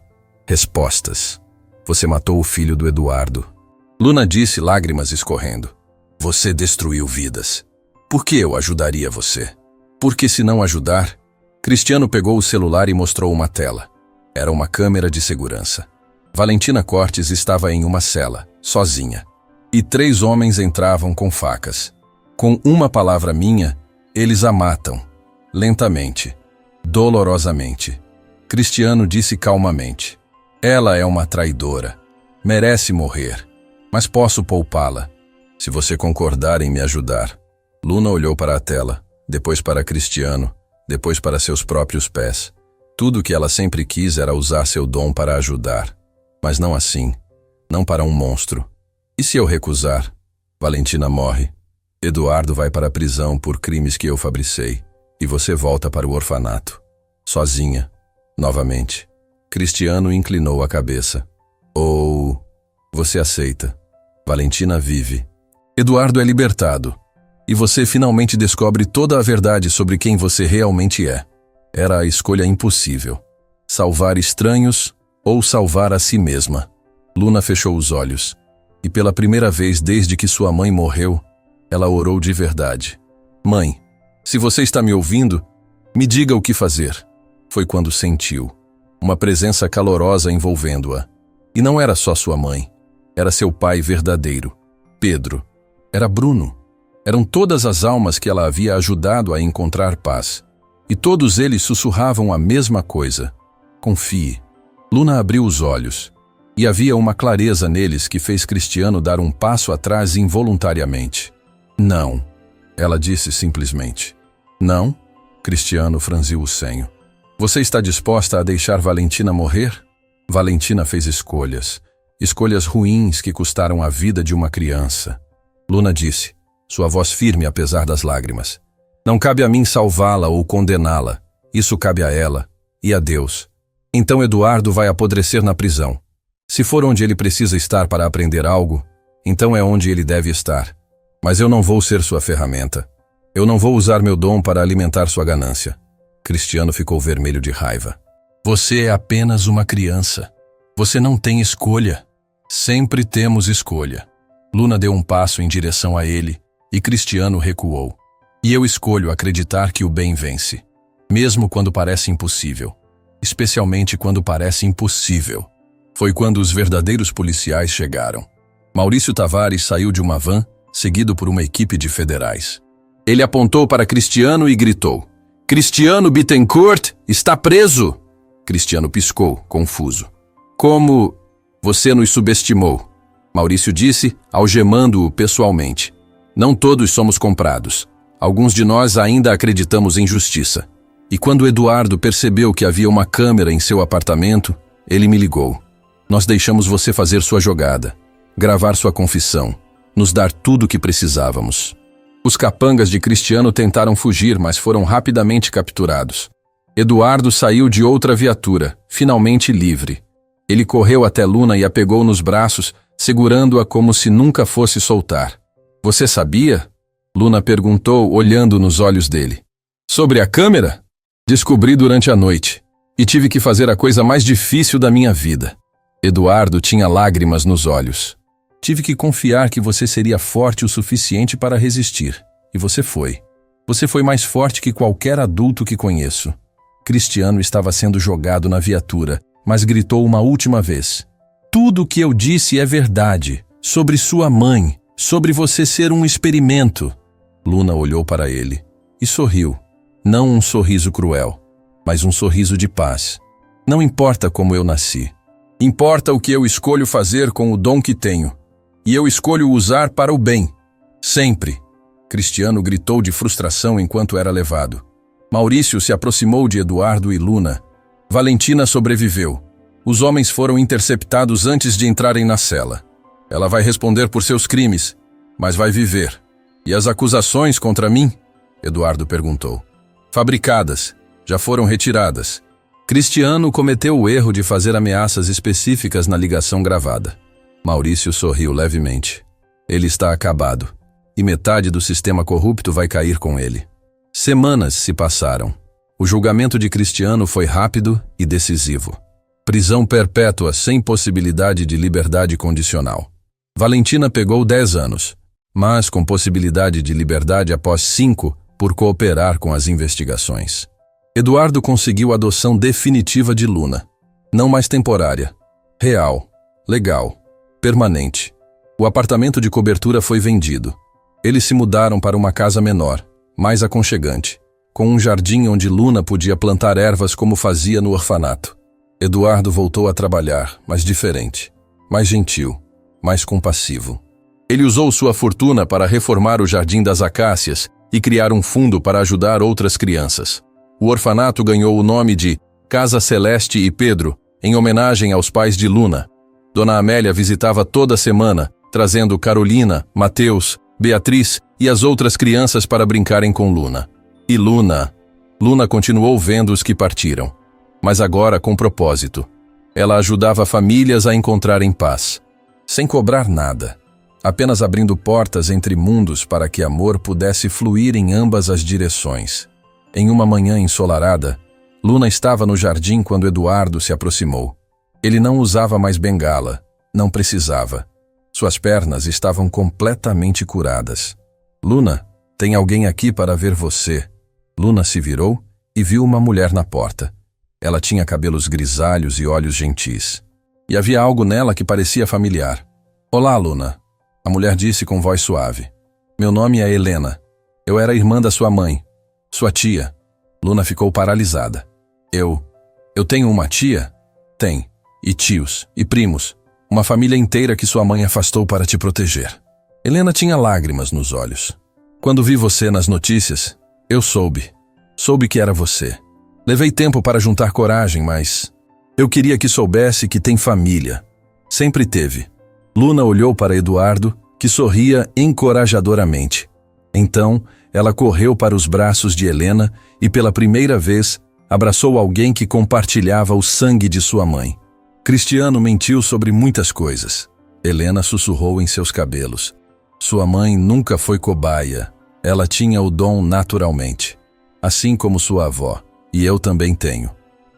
Speaker 1: Respostas. Você matou o filho do Eduardo. Luna disse, lágrimas escorrendo. Você destruiu vidas. Por que eu ajudaria você? Porque se não ajudar... Cristiano pegou o celular e mostrou uma tela. Era uma câmera de segurança. Valentina Cortes estava em uma cela, sozinha. E 3 homens entravam com facas. Com uma palavra minha, eles a matam. Lentamente. Dolorosamente. Cristiano disse calmamente. Ela é uma traidora. Merece morrer. Mas posso poupá-la, se você concordar em me ajudar. Luna olhou para a tela, depois para Cristiano, depois para seus próprios pés. Tudo o que ela sempre quis era usar seu dom para ajudar. Mas não assim. Não para um monstro. E se eu recusar? Valentina morre. Eduardo vai para a prisão por crimes que eu fabricei. E você volta para o orfanato. Sozinha. Novamente. Cristiano inclinou a cabeça. Ou... você aceita. Valentina vive. Eduardo é libertado. E você finalmente descobre toda a verdade sobre quem você realmente é. Era a escolha impossível. Salvar estranhos ou salvar a si mesma. Luna fechou os olhos. E pela primeira vez desde que sua mãe morreu, ela orou de verdade. Mãe, se você está me ouvindo, me diga o que fazer. Foi quando sentiu uma presença calorosa envolvendo-a. E não era só sua mãe. Era seu pai verdadeiro, Pedro. Era Bruno. Eram todas as almas que ela havia ajudado a encontrar paz. E todos eles sussurravam a mesma coisa. Confie. Luna abriu os olhos. E havia uma clareza neles que fez Cristiano dar um passo atrás involuntariamente. Não. Ela disse simplesmente. Não? Cristiano franziu o senho. Você está disposta a deixar Valentina morrer? Valentina fez escolhas. Escolhas ruins que custaram a vida de uma criança. Luna disse, sua voz firme apesar das lágrimas. Não cabe a mim salvá-la ou condená-la. Isso cabe a ela e a Deus. Então Eduardo vai apodrecer na prisão. Se for onde ele precisa estar para aprender algo, então é onde ele deve estar. Mas eu não vou ser sua ferramenta. Eu não vou usar meu dom para alimentar sua ganância. Cristiano ficou vermelho de raiva. Você é apenas uma criança. Você não tem escolha. Sempre temos escolha. Luna deu um passo em direção a ele e Cristiano recuou. E eu escolho acreditar que o bem vence, mesmo quando parece impossível. Especialmente quando parece impossível. Foi quando os verdadeiros policiais chegaram. Maurício Tavares saiu de uma van, seguido por uma equipe de federais. Ele apontou para Cristiano e gritou: Cristiano Bittencourt está preso! Cristiano piscou, confuso. Como você nos subestimou? Maurício disse, algemando-o pessoalmente. Não todos somos comprados. Alguns de nós ainda acreditamos em justiça. E quando Eduardo percebeu que havia uma câmera em seu apartamento, ele me ligou. Nós deixamos você fazer sua jogada, gravar sua confissão, nos dar tudo o que precisávamos. Os capangas de Cristiano tentaram fugir, mas foram rapidamente capturados. Eduardo saiu de outra viatura, finalmente livre. Ele correu até Luna e a pegou nos braços, segurando-a como se nunca fosse soltar. Você sabia? Luna perguntou, olhando nos olhos dele. Sobre a câmera? Descobri durante a noite, e tive que fazer a coisa mais difícil da minha vida. Eduardo tinha lágrimas nos olhos. Tive que confiar que você seria forte o suficiente para resistir. E você foi. Você foi mais forte que qualquer adulto que conheço. Cristiano estava sendo jogado na viatura, mas gritou uma última vez. Tudo o que eu disse é verdade. Sobre sua mãe. Sobre você ser um experimento. Luna olhou para ele e sorriu. Não um sorriso cruel, mas um sorriso de paz. Não importa como eu nasci. Importa o que eu escolho fazer com o dom que tenho. E eu escolho usar para o bem. Sempre. Cristiano gritou de frustração enquanto era levado. Maurício se aproximou de Eduardo e Luna. Valentina sobreviveu. Os homens foram interceptados antes de entrarem na cela. Ela vai responder por seus crimes, mas vai viver. E as acusações contra mim? Eduardo perguntou. Fabricadas. Já foram retiradas. Cristiano cometeu o erro de fazer ameaças específicas na ligação gravada. Maurício sorriu levemente. Ele está acabado. E metade do sistema corrupto vai cair com ele. Semanas se passaram. O julgamento de Cristiano foi rápido e decisivo. Prisão perpétua sem possibilidade de liberdade condicional. Valentina pegou 10 anos, mas com possibilidade de liberdade após 5 por cooperar com as investigações. Eduardo conseguiu a adoção definitiva de Luna. Não mais temporária. Real. Legal. Permanente. O apartamento de cobertura foi vendido. Eles se mudaram para uma casa menor, mais aconchegante, com um jardim onde Luna podia plantar ervas como fazia no orfanato. Eduardo voltou a trabalhar, mas diferente, mais gentil, mais compassivo. Ele usou sua fortuna para reformar o Jardim das Acácias e criar um fundo para ajudar outras crianças. O orfanato ganhou o nome de Casa Celeste e Pedro, em homenagem aos pais de Luna. Dona Amélia visitava toda semana, trazendo Carolina, Mateus, Beatriz e as outras crianças para brincarem com Luna. E Luna continuou vendo os que partiram, mas agora com propósito. Ela ajudava famílias a encontrarem paz, sem cobrar nada, apenas abrindo portas entre mundos para que amor pudesse fluir em ambas as direções. Em uma manhã ensolarada, Luna estava no jardim quando Eduardo se aproximou. Ele não usava mais bengala, não precisava. Suas pernas estavam completamente curadas. Luna, tem alguém aqui para ver você. Luna se virou e viu uma mulher na porta. Ela tinha cabelos grisalhos e olhos gentis. E havia algo nela que parecia familiar. Olá, Luna. A mulher disse com voz suave. Meu nome é Helena. Eu era irmã da sua mãe. Sua tia. Luna ficou paralisada. Eu tenho uma tia? Tem. E tios, e primos. Uma família inteira que sua mãe afastou para te proteger. Helena tinha lágrimas nos olhos. Quando vi você nas notícias, eu soube. Soube que era você. Levei tempo para juntar coragem, mas eu queria que soubesse que tem família. Sempre teve. Luna olhou para Eduardo, que sorria encorajadoramente. Então, ela correu para os braços de Helena e, pela primeira vez, abraçou alguém que compartilhava o sangue de sua mãe. Cristiano mentiu sobre muitas coisas. Helena sussurrou em seus cabelos. Sua mãe nunca foi cobaia. Ela tinha o dom naturalmente. Assim como sua avó. E eu também tenho.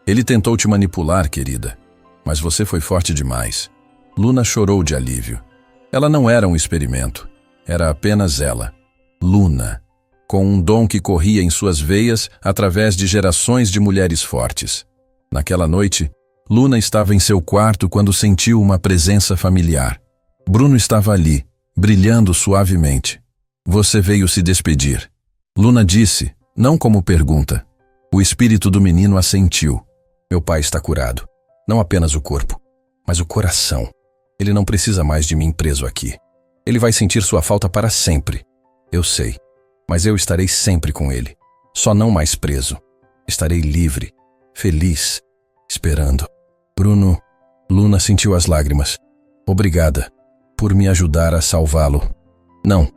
Speaker 1: Ele tentou te manipular, querida. Mas você foi forte demais. Luna chorou de alívio. Ela não era um experimento. Era apenas ela. Luna. Com um dom que corria em suas veias através de gerações de mulheres fortes. Naquela noite, Luna estava em seu quarto quando sentiu uma presença familiar. Bruno estava ali, brilhando suavemente. Você veio se despedir. Luna disse, não como pergunta. O espírito do menino assentiu. Meu pai está curado. Não apenas o corpo, mas o coração. Ele não precisa mais de mim preso aqui. Ele vai sentir sua falta para sempre. Eu sei, mas eu estarei sempre com ele. Só não mais preso. Estarei livre, feliz, esperando. Bruno, Luna sentiu as lágrimas. Obrigada por me ajudar a salvá-lo. Não,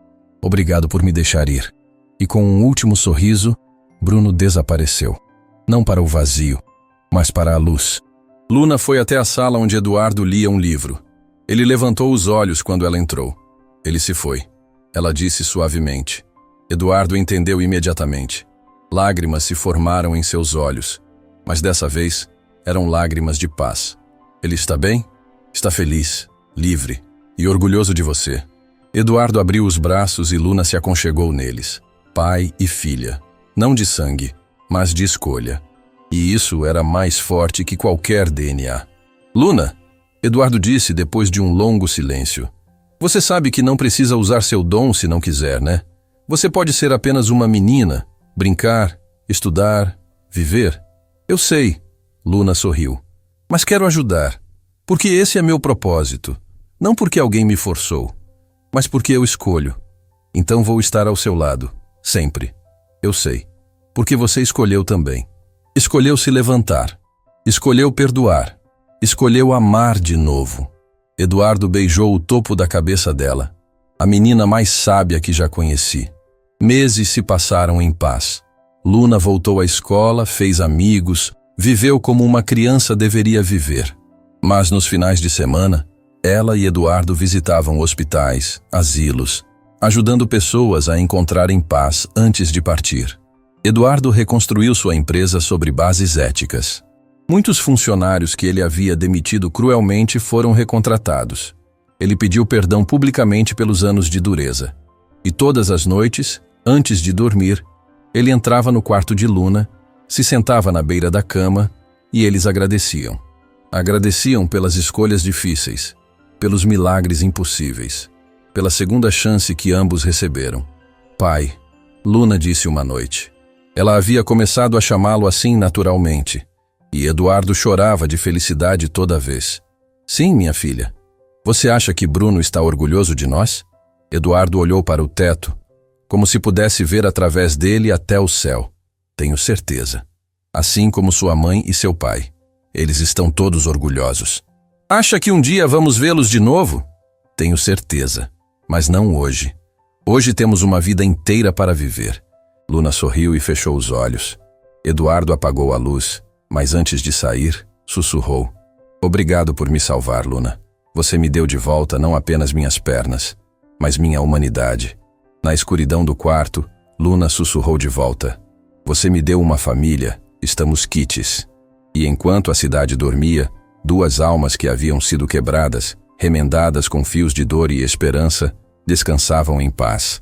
Speaker 1: obrigado por me deixar ir. E com um último sorriso, Bruno desapareceu. Não para o vazio, mas para a luz. Luna foi até a sala onde Eduardo lia um livro. Ele levantou os olhos quando ela entrou. Ele se foi. Ela disse suavemente. Eduardo entendeu imediatamente. Lágrimas se formaram em seus olhos, mas dessa vez eram lágrimas de paz. Ele está bem? Está feliz, livre e orgulhoso de você. Eduardo abriu os braços e Luna se aconchegou neles. Pai e filha. Não de sangue, mas de escolha. E isso era mais forte que qualquer DNA. Luna, Eduardo disse depois de um longo silêncio. Você sabe que não precisa usar seu dom se não quiser, né? Você pode ser apenas uma menina, brincar, estudar, viver. Eu sei, Luna sorriu. Mas quero ajudar. Porque esse é meu propósito. Não porque alguém me forçou, mas porque eu escolho. Então vou estar ao seu lado, sempre. Eu sei. Porque você escolheu também. Escolheu se levantar. Escolheu perdoar. Escolheu amar de novo. Eduardo beijou o topo da cabeça dela, a menina mais sábia que já conheci. Meses se passaram em paz. Luna voltou à escola, fez amigos, viveu como uma criança deveria viver. Mas nos finais de semana, ela e Eduardo visitavam hospitais, asilos, ajudando pessoas a encontrarem paz antes de partir. Eduardo reconstruiu sua empresa sobre bases éticas. Muitos funcionários que ele havia demitido cruelmente foram recontratados. Ele pediu perdão publicamente pelos anos de dureza. E todas as noites, antes de dormir, ele entrava no quarto de Luna, se sentava na beira da cama e eles agradeciam. Agradeciam pelas escolhas difíceis, pelos milagres impossíveis, pela segunda chance que ambos receberam. Pai, Luna disse uma noite. Ela havia começado a chamá-lo assim naturalmente. E Eduardo chorava de felicidade toda vez. Sim, minha filha. Você acha que Bruno está orgulhoso de nós? Eduardo olhou para o teto, como se pudesse ver através dele até o céu. Tenho certeza. Assim como sua mãe e seu pai. Eles estão todos orgulhosos. Acha que um dia vamos vê-los de novo? Tenho certeza. Mas não hoje. Hoje temos uma vida inteira para viver. Luna sorriu e fechou os olhos. Eduardo apagou a luz. Mas antes de sair, sussurrou. Obrigado por me salvar, Luna. Você me deu de volta não apenas minhas pernas, mas minha humanidade. Na escuridão do quarto, Luna sussurrou de volta. Você me deu uma família, estamos quites. E enquanto a cidade dormia, duas almas que haviam sido quebradas, remendadas com fios de dor e esperança, descansavam em paz.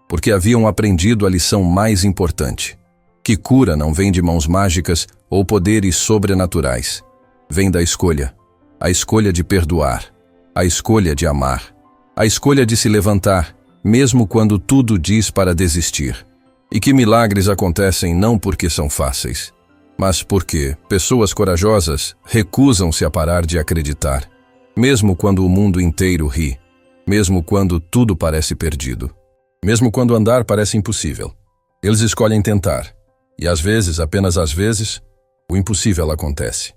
Speaker 1: Porque haviam aprendido a lição mais importante. Que cura não vem de mãos mágicas ou poderes sobrenaturais. Vem da escolha. A escolha de perdoar. A escolha de amar. A escolha de se levantar, mesmo quando tudo diz para desistir. E que milagres acontecem não porque são fáceis, mas porque pessoas corajosas recusam-se a parar de acreditar. Mesmo quando o mundo inteiro ri. Mesmo quando tudo parece perdido. Mesmo quando andar parece impossível. Eles escolhem tentar. E às vezes, apenas às vezes, o impossível acontece.